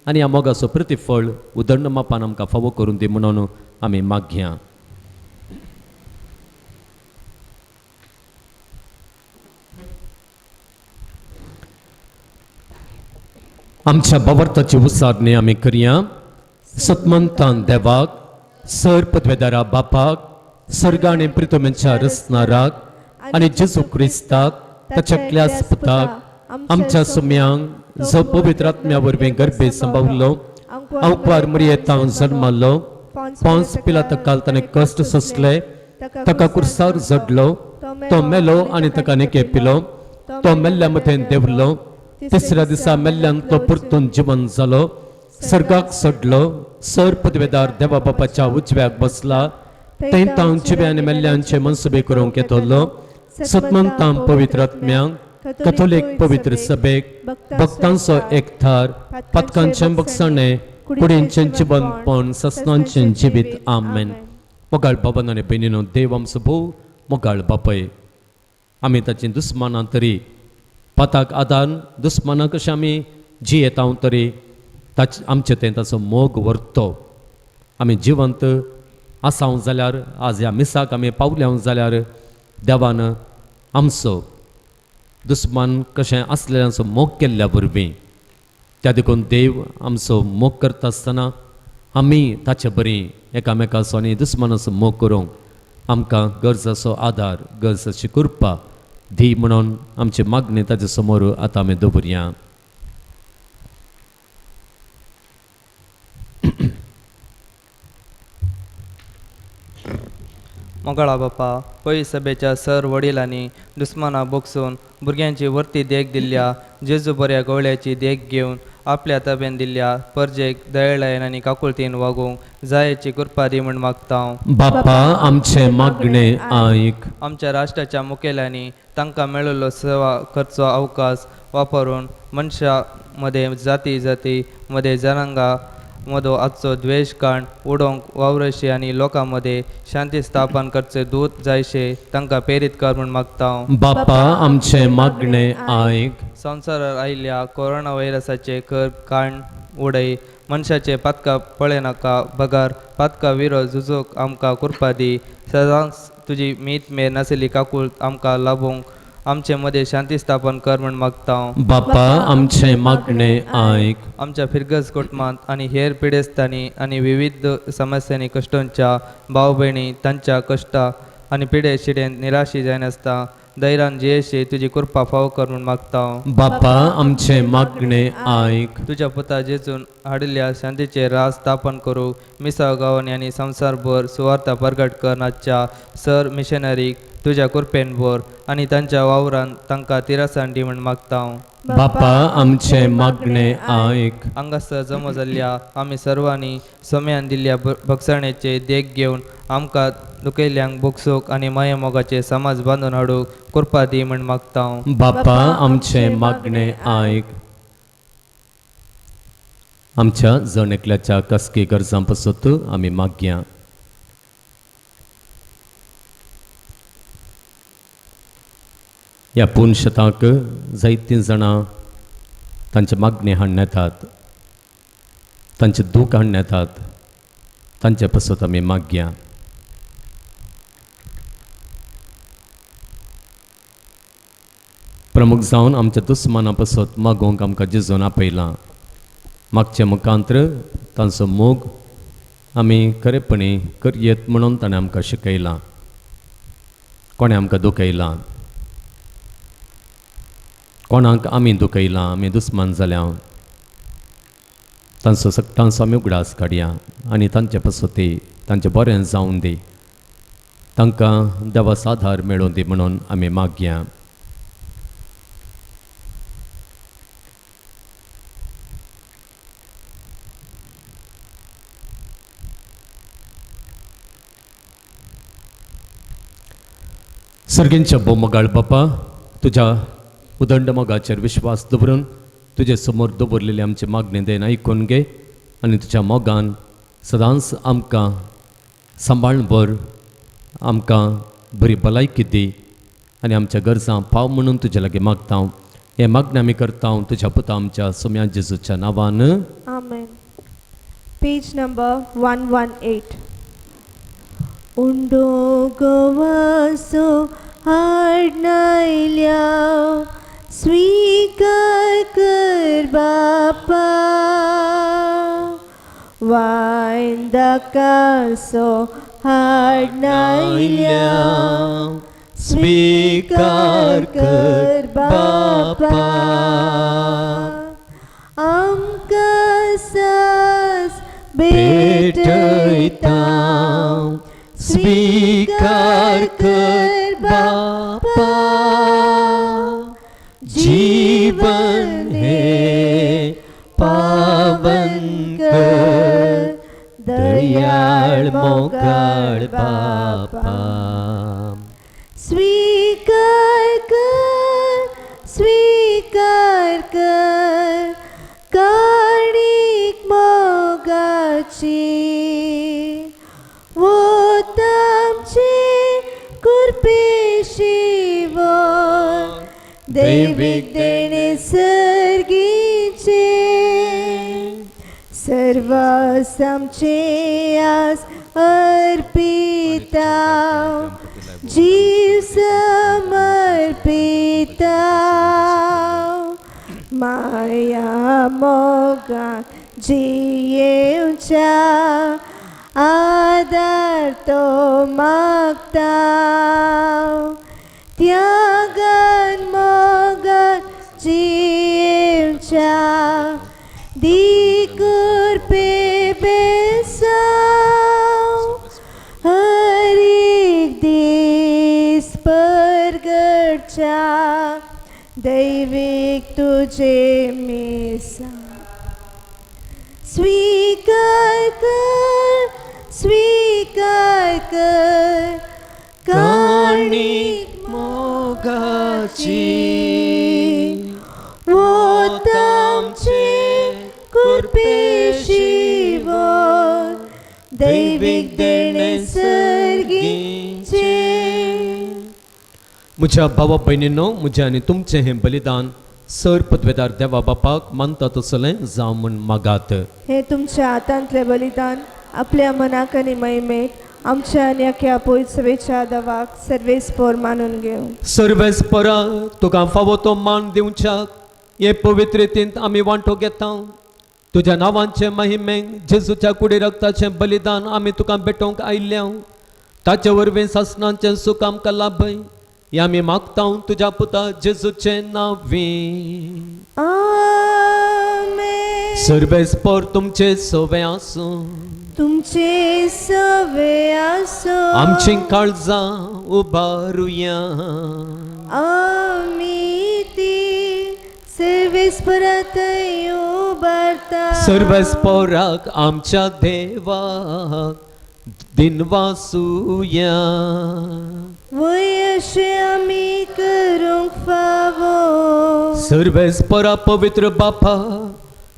आनी ह्या मोगाचो प्रतिफळ उदंड मापान आमकां फावो करून दी म्हणून आमी मागया. आमच्या भावार्थाची उसारणी आमी करया. सतमंतान देवाक, सर पदवेदारा बापाक, सर्ग आनी पृथ्वीच्या रचणाराक आनी जेजू क्रिस्ताक, ताच्या पुताक, आमच्या सुम्यांक जो पवित्र आत्म्या वरवीं गर्भे सांबाळलो, अवकार मरियेंत जल्मालो, पोंस पिलाता काल ताणें कश्ट सोंसले, ताका कुर्सार जडलो, तो मेलो आनी ताका निकेपिलो, तो मेल्ल्या मथें देंवलो, तिसऱ्या दिसा मेल्ल्यान तो परतून जिवंत जालो, सर्गाक सडलो, सर पदवेदार देवा बापाच्या उजव्याक बसला, थंय तां जिवे आनी मेल्ल्यांचे मनसुबे करूंक येतलो. सतमंतां पवित्र आत्म्यांक, कथोलीक पवित्र सभेक, भक्तांचो एकठार, पातकांचें बक्षणें, कुडींचें जिवंतपण, ससनांचें जिवीत. आमेन. मोगाळ बाबांनो आनी भयणीनो, देव आमचो भोव मोगाळ बापय, आमी ताची दुस्मानां तरी पाताक आदान दुस्मानां कशें आमी जियेता तरी आमचे तें ताचो मोग व्हरतो. आमी जिवंत आसांव जाल्यार, आज ह्या मिसाक आमी पावल्या जाल्यार देवान आमचो दुस्मान कशें आसलेल्यांचो मोग केल्ल्या वरवीं, त्या देखून देव आमचो मोग करता आसतना आमी ताचे बरी एकामेकाचो आनी दुस्मानाचो मोग करूंक आमकां गरजेचो आदार, गरजेची कृपा दी म्हणून आमची मागणी ताचे समोर आतां आमी दवरया. मोगाळा बापा, पै सभेच्या सर वडिलांनी दुस्माना बोगसून भुरग्यांची वर्ती देख दिल्ल्या जेजू बऱ्या गवळ्याची देख घेवन आपल्या ताब्यान दिल्ल्या परजेक दयेळायन आनी काकुळतीन वागूंक जायेची कृपा दी म्हूण मागता. बाप्पा आमचे मागणे आयक. आमच्या राष्ट्राच्या मुखेल्यांनी तांकां मेळिल्लो सेवा खर्चो अवकाश वापरून मनशा मध्ये जाती मध्ये जनांगा मदो आजचो द्वेष काण उडोवंक वावरशी आनी लोकांमध्ये शांती स्थापन करचे दूत जायशे तांकां प्रेरीत कर म्हूण मागता. बाप्पा आमचे मागणे आयक. संवसारार आयिल्ल्या कोरोना व्हायरसाचे कर काण उडय. मनशाचे पातका पळे नाका बगार पातका विरो झुजूक आमकां कृपा दी. सदांच तुजी मीत मेर नाशिल्ली काकूळ आमकां लाभूंक आमचे मध्ये शांती स्थापन कर म्हूण मागता. बाप्पा आमचे मागणे आयक. आमच्या फिरगज कुटुंबांत आनी हेर पिडेस्तांनी आनी विविध समस्यांनी कश्टांच्या भाव भयणी तांच्या कश्टा आनी पिडे शिडेन निराशी जायनासता धैर्यान जियेशी तुजी कृपा फाव कर म्हूण मागता. बाप्पा आमचे मागणे आयक. तुझ्या पुता जेजून हाडिल्ल्या शांतीचे राज स्थापन करूं मिसाळ गांवांनी आनी संवसारभर सुवार्ता प्रगट करनाच्या सर मिशनरीक तुझ्या कृपेन भर आनी तांच्या वावरान तांकां तिरासाण दी म्हूण मागता. बाप्पा आमचे मागणे आयक. हांगासर जमा जाल्ल्या आमी सर्वांनी सोम्यान दिल्ल्या भक्षणेचे देख घेवन आमकां दुखयल्ल्यांक भोगसूक आनी माये मोगाचे समाज बांदून हाडूंक कृपा दी म्हूण मागता. बाप्पा आमचे मागणे आयक. आमच्या जण एकल्याच्या कसकी गरजां पसत आमी मागया. ह्या पुनशताक जायतीं जाणां तांचे मागणे हाडून येतात, तांचे दूख हाडून येतात, तांचे पसत आमी मागया. प्रमुख जावन आमच्या दुस्माना पसत मागोवंक आमकां जेजून आपयलां. मागचे मुखांत्र तांचो मोग आमी खरेपणी करयेत म्हणून ताणें आमकां शिकयलां. कोणें आमकां दुखयलां, कोणाक आमी दुखयलां, आमी दुस्मान जाल्या, तांचो सगळ्यांचो आमी उगडास काडया आनी तांचे पसती तांचें बरें जावन दी, तांकां देवाचो आधार मेळूं दी म्हणून आमी मागया. सर्गींच्या बोमगाळ बापा, तुज्या उदंड मोगाचेर विश्वास दवरून तुजे समोर दवरलेले आमचे मागणे देन आयकून घे आनी तुज्या मोगान सदांच आमकां सांबाळून भर, आमकां बरी भलायकी दी आनी आमच्या गरजां पाव म्हणून तुजे लागीं मागता. हे मागणें आमी करता तुज्या पुता आमच्या सोम्या जेजूच्या नांवान. Amen. Page number 118. उंडो गोवासो हाडनायल्या स्वीकार कर बापा, वायंदाकासो हाडनायल्या स्वीकार कर बापा, आमकां सास भेटयता स्वीकार कर बापा, जीवन हे पावन कर दयाळ मोगाळ बापा, स्वीकार कर काणीक मोगाची, वो तामचे कुरपेशी वो दैविक देणे सर्गीचे, सर्वास आमचे आस अर्पिता, जीव समर्पिता, माया मोगा जियेवच्या आदार तो मागता, त्यागान मोगान जियेवच्या दिकुर पे बेसाव, हर एक दीस परगटच्या दैविक तुझे मिसा. स्वीकार कर काणिक मोगाची वोत आमचे कुर्पेशिवर दैविक देणे सर्गीचे. म्हज्या भावा भयणींनो, म्हजें आनी तुमचें हें बलिदान सर पदवेदार देवा बापाक मानता तसलें जावं म्हूण मागात. हे तुमच्या हातांतले बलिदान आपल्या मनाक आनी महिमेक आमच्या आनी अख्या पवित्रवेच्या देवाक सर्वेस्पर मानून घेवं. सर्वेस्परा तुका फावो तो मान दिवच्याक हे पवित्र रितींत आमी वांटो घेता. तुज्या नांवांचे महिमेक जेजूच्या कुडी रक्ताचें बलिदान आमी तुका भेटोवंक आयल्या. ताचे वरवीं सासणांचें सुख आमकां लाभय हें आमी मागता तुज्या पुता जेजूचे नांवीं. आमेन. सर्वेस्पर तुमचे सवे आसूं. तुमचे सवे आसो. आमची काळजां उबारुया. आमी ती सर्वेस्परात उबारता. सर्वेस्पराक आमच्या देवाक दिनवासुया. वय अशें आमी करूंक फावो. सर्वेस्परा पवित्र बापा,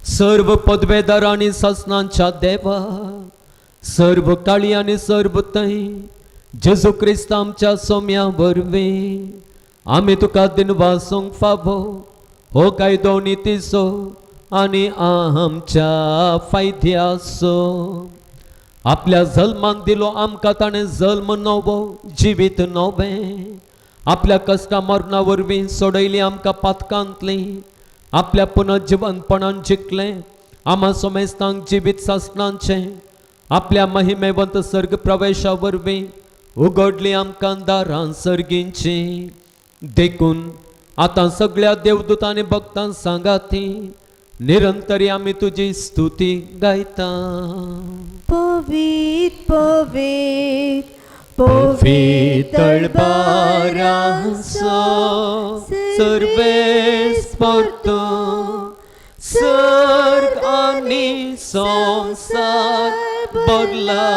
सर्व पदवेदार आनी सासणांच्या देवा, सर्व काळी आनी सर्व तै जेजू क्रिस्त आमच्या सोम्या वरवीं आमी तुका दिनवासूंक फावो. हो कायदो नितीचो आनी आमच्या फायद्याचो. आपल्या जल्माक दिलो आमकां ताणें जल्म नवो, जिवीत नवें. आपल्या कश्टा मरणा वरवीं सोडयली आमकां पातकांतली. आपल्या पुनर्जिवनपणान जिखलें आमा सोमेस्तांक जिवीत सासणांचें. आपल्या महिमेवंत सर्ग प्रवेशा वरवीं उगडली आमकां दारां सर्गींची. देखून आतां सगळ्या देवदूतांनी भक्तां सांगाती निरंतरी आमी तुजी स्तुती गायता. पवित्र पवित्र पवित्र दरबारांचो सर्वेस्पर तूं. सर्ग आनी संसार भरला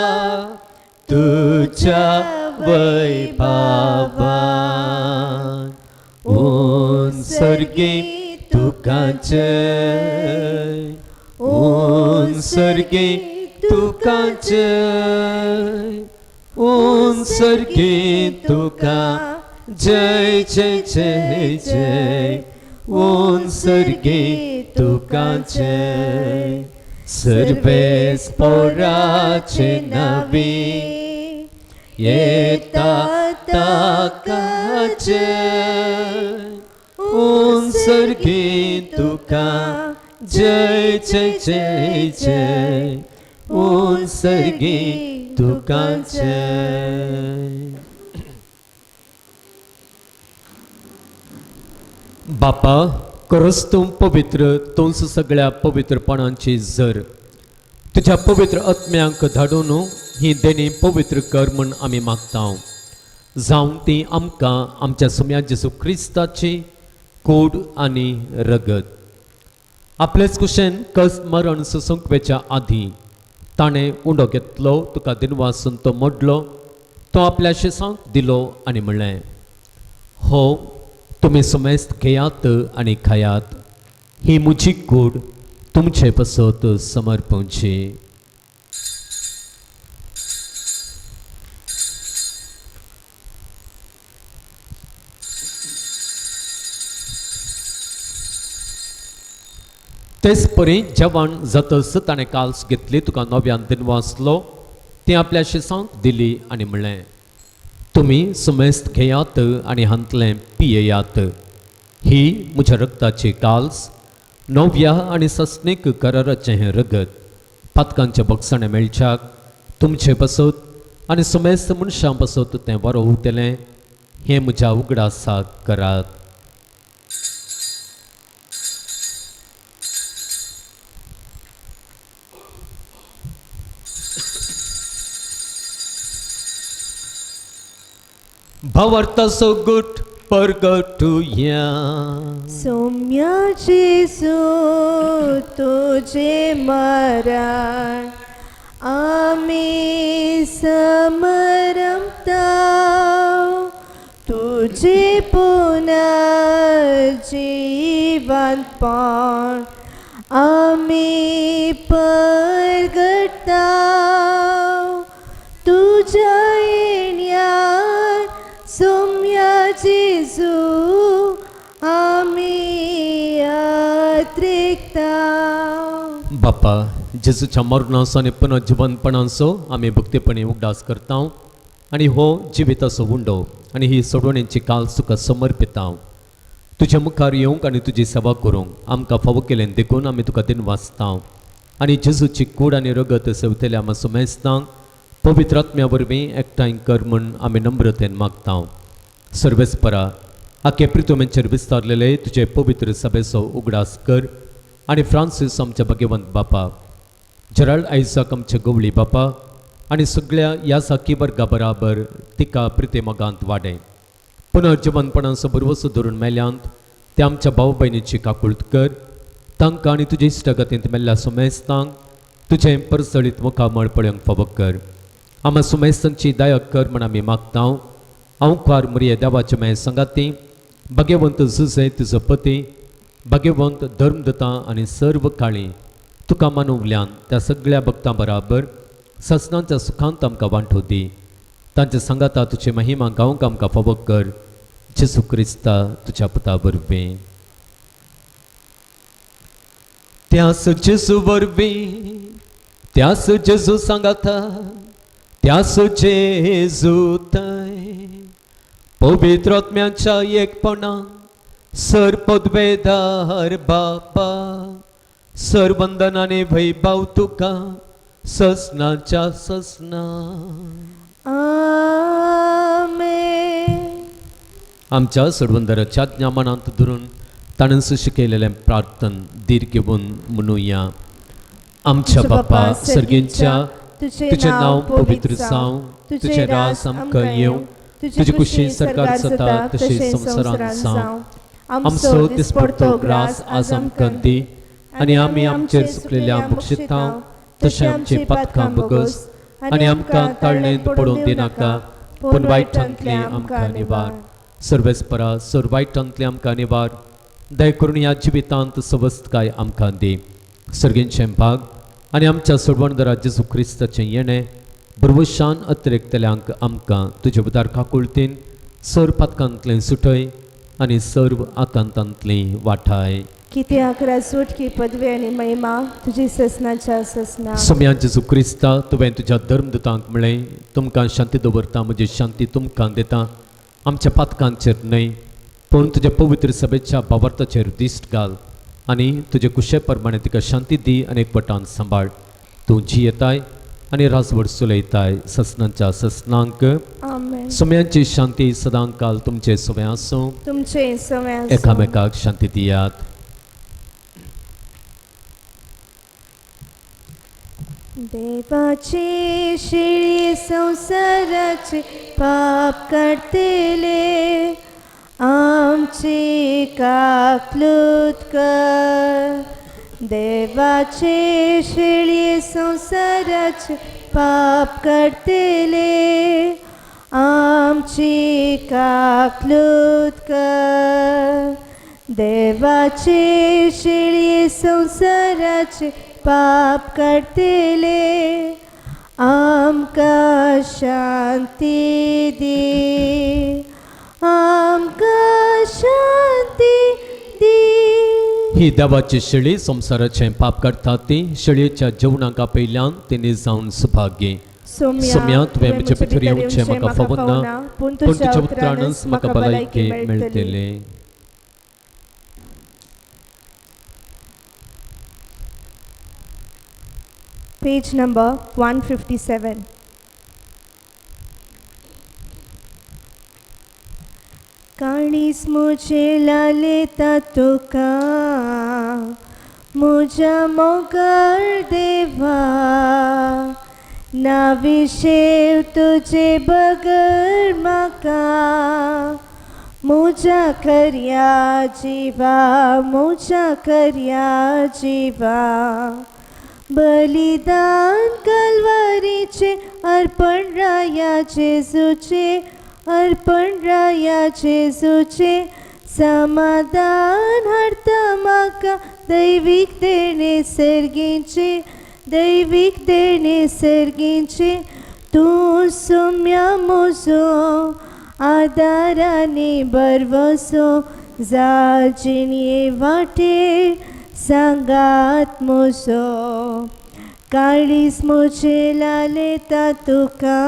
तुज्या वैभवान. ऊन सर्गी तुका जय. ऊन सर्गी तुका जय. ऊन सर्गी तुका जय जय जय जय. ऊन सर्गी तुका जय. सर्वेस्पराचे नावी येता ताका जय. ऊन सर्गी तुका जय जय जय जय. ऊन सर्गी तुका जय. बापा, खरोच तूं पवित्र, तूंच सगळ्या पवित्रपणांची झर. तुज्या पवित्र आत्म्यांक धाडून ही देणी पवित्र कर म्हूण आमी मागता. जावं ती आमकां आमच्या सुम्या जेजू क्रिस्ताची कूड आनी रगत. आपलेच कुशेन कस मरण सुसंकवेच्या आदीं ताणें उंडो घेतलो, तुका दिनवासून तो मोडलो, तो आपल्या शिसांक दिलो आनी म्हणलें, हो तुमी सुमेस्त घेयात आनी खायात. ही म्हजी कूड तुमचे पसत समर्पणची. तेच परी जेवण जातस ताणें काल्स घेतली, तुका नव्यान दिनवासलो, ती आपल्या शिसांक दिली आनी म्हणलें, तुमी सुमेस्त घेयात आनी हांतलें पियेयात. ही म्हज्या रक्ताची काल्स, नव्या आनी सस्नीक कराराचें हें रगत. पातकांचे बगसणे मेळच्याक तुमचे पसत आनी सुमेस्त मनशां पसत तें बरो उरतलें. हें म्हज्या उगडासाक करात. भावार्थाचो गुट परगटुया. सौम्या जेजू तुझे मरण आम्ही समरमता तुझे पुनर्जीवनपण आम्ही परगटता तुझ्या येण्यार सौम्या जेजू आम्ही अत्रिकता. बापा जेजूच्या मरणाचो आनी पुनर्जीवनपणाचो आमी भक्तीपणी उगडास करता आनी हो जिविताचो उंडो आनी ही सोडवणेची काल तुका समर्पिता. तुज्या मुखार येवंक आनी तुजी सेवा करूंक आमकां फावो केलें देखून आमी तुका दिन वाचता आनी जेजूची कूड आनी रगत सेवतल्या आमच्या सुमेस्तांक पवित्र आत्म्या वरवीं एकठांय कर म्हूण आमी नम्रतेन मागता. सर्वेस्परा आखे प्रितुमेंचेर विस्तारलेले तुजे पवित्र सभेचो उगडास कर आनी फ्रांसीस आमच्या भाग्यवंत बापा, जेराल्ड आयजाक आमचे गवळी बापा आनी सगळ्या ह्या साखीबर बराबर तिका प्रिते मोगांत वाडय. पुनर्जीवनपणाचो बरवसो धरून मेल्यांत ते आमच्या भाव भयणीची काकुळट कर. तांकां आनी तुजे इश्टगतींत मेल्ल्या सुमेस्तांक तुजें परसळीत मुखामळ पळोवंक फावो कर. आम्हा सुमेस्तांची दया कर म्हण आमी मागता. हांव खार मरिये देवाचे माये संगाती भाग्यवंत जुजे तुजो पती भाग्यवंत धर्मदत्ता आनी सर्व काळी तुका मानवल्यान त्या सगळ्या भक्तां बराबर ससनांच्या सुखांत आमकां वांटो दी. तांच्या संगाता तुजी महिमा गावंक आमकां फावो कर. जेजू क्रिस्ता तुज्या पुता वरवीं. त्यास जेजू वरवीं त्यास जेजू सांगाता त्यास जेजू थंय पवित्र आत्म्याच्या एकपणान सर पदवेदार बापा सर वंदनाने वैभव तुका ससनाच्या ससना. आमेन. आमच्या सडवंदराच्या ज्ञानांत धरून ताणें शिकयलेलें प्रार्थन दीर घेवन म्हणुया. आमच्या बापा सर्गींच्या तुझें नांव पवित्र जावं तुझें राज आमकां येवं तुजी कुशी सरकार जाता तशें संवसारांत जावं. आमचो दिसपडतो ग्रास आज आमकां दी आनी आमी आमचेर चुकलेल्या बक्षिता तशें आमची पातकां बगस आनी आमकां ताळणेंत पडोवन दिनाका पूण वायटांतली आमकां निवार. सर्वेस्परा सर वायटांतली आमकां निवार. दय करून ह्या जिवितांत सवस्तकाय आमकां दी. सर्गेंचें भाग आनी आमच्या सोडवणदारा जेजू क्रिस्ताचें येणें बरवशान अतिरिक्तल्यांक आमकां तुजे उदार काकुळटीन सर पातकांतलें सुटय आनी सर्व आकांतांतली वाठाय. कित्याक राजवटकी पदवी आनी महिमा तुजी ससनाच्या ससना. सम्या जेजू क्रिस्ता तुवें तुज्या धर्मदूतांक म्हळें तुमकां शांती दवरता म्हजी शांती तुमकां दिता. आमच्या पातकांचेर न्हय पूण तुज्या पवित्र सभेच्या भावार्थाचेर दिश्ट घाल आनी तुजे कुशे प्रमाणे तिका शांती दी आनी एकवटान सांबाळ. तूं जियेताय आनी राजवट चलयताय ससनांच्या ससनांक. आमेन. सम्यांची शांती सदां काल तुमचे सवय आसूं. तुमचे सवय एकामेकाक शांती दियात. देवाचे शिळी संसाराचे पाप काढतेले आमची काकलूत कर. देवाचे शिळी संसाराचे पाप काढतेले आमची काकलूत कर. देवाचे शिळी संसाराचे पाप काढतेले आमकां शांती दी. आमकां शांती दी. ही देवाची शेळी संसाराचें पाप काडटा ती शेळयेच्या जेवणाक आपयल्यान तिने जावन सुभाग्य. सोम्या तुवें म्हजे भितर येवचें म्हाका फावो ना पूण तुज्या उतरानच म्हाका भलायकी मेळटली. Page number 157. काळीस मुझे लाले तुका मुझा मोगार देवा नाविशेव तुझे बगर म्हाका म्हज्या खऱ्या जिवा, म्हज्या खऱ्या जिवा, बलिदान कल्वारीचे अर्पण राया जेजूचे, अर्पण राया जेजूचे, समाधान हाडटा म्हाका दैवीक देणे सर्गीचे, दैवीक देणे सर्गीचे, तूं सोम्या म्हजो आदाराने बरवसो, जाजिणे वाटे सांगात म्हजो, काळीज म्हजे लालेता तुका,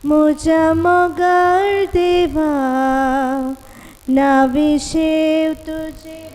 म्हज्या मोगाळ देवा, नाविशेव तुजे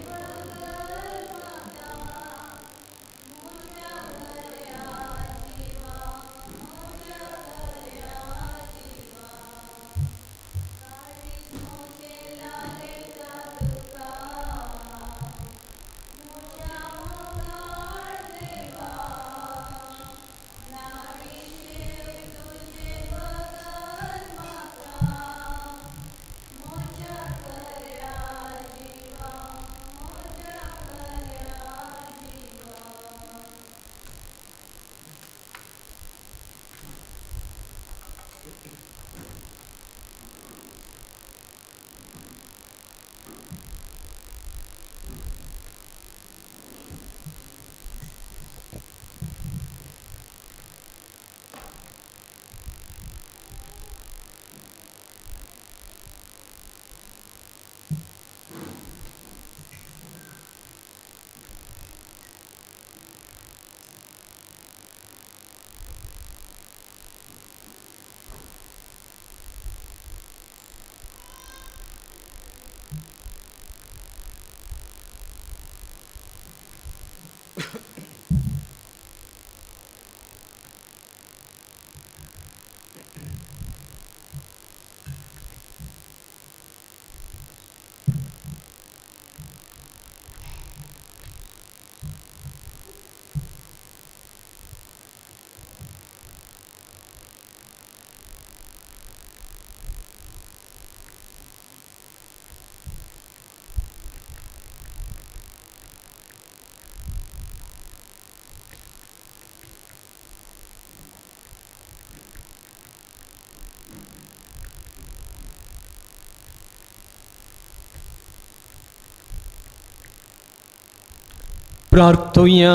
प्रार्थुया.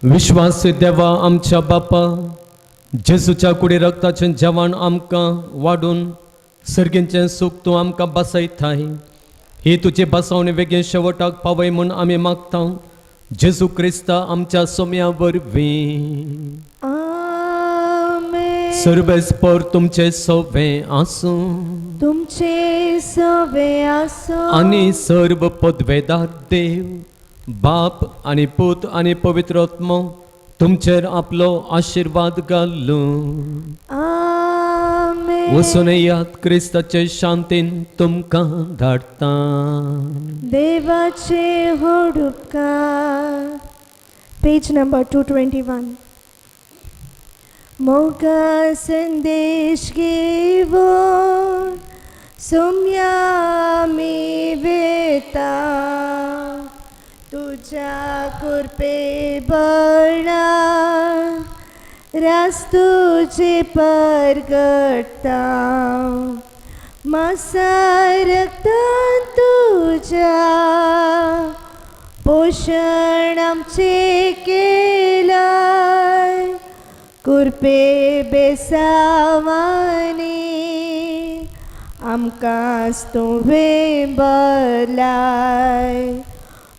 विश्वास देवा आमच्या बापा, जेजूच्या कुडी रक्ताचें जेवण आमकां वाडून सर्गींचें सूख तूं आमकां बसयताय. ही तुजी बसवणी बेगीन शेवटाक पावय म्हूण आमी मागता. जेजू क्रिस्ता आमच्या सोम्या वरवीं. आमेन. सर्वेस्पर तुमचे सोवे आसूं तुमचे सवे आसो आनी सर्व पदवेदार देव बाप आनी पूत आनी पवित्र आत्मो तुमचेर आपलो आशीर्वाद घालूं. आमेन. वचून येयात, क्रिस्ताचे शांतीन तुमकां धाडटा. देवाचे व्हड उपकार. Page number 221. मोगा संदेश घेवन सोम्या आमी वेता, तुज्या कृपे बळा रास तुजे परगटा. मासा रक्तान तुज्या पोषण आमचे केलाय, कृपे बेसावानी आमकांच तुवें भरलाय.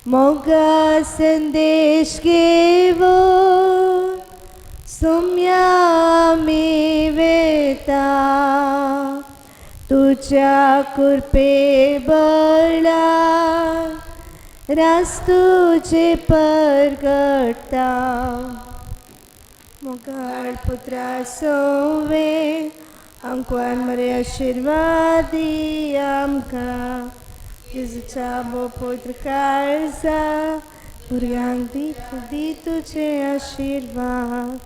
मोगा संदेश घेवन सोम्या आमी वेता, तुज्या कृपे बळा रास तुजे परगटा. मोगाळ पुत्रा सोवे आमकां मरे आशिर्वादी आमकां. जेजूच्या बो पवित्र काळजा भुरग्यांक दी तुजे आशिर्वाद.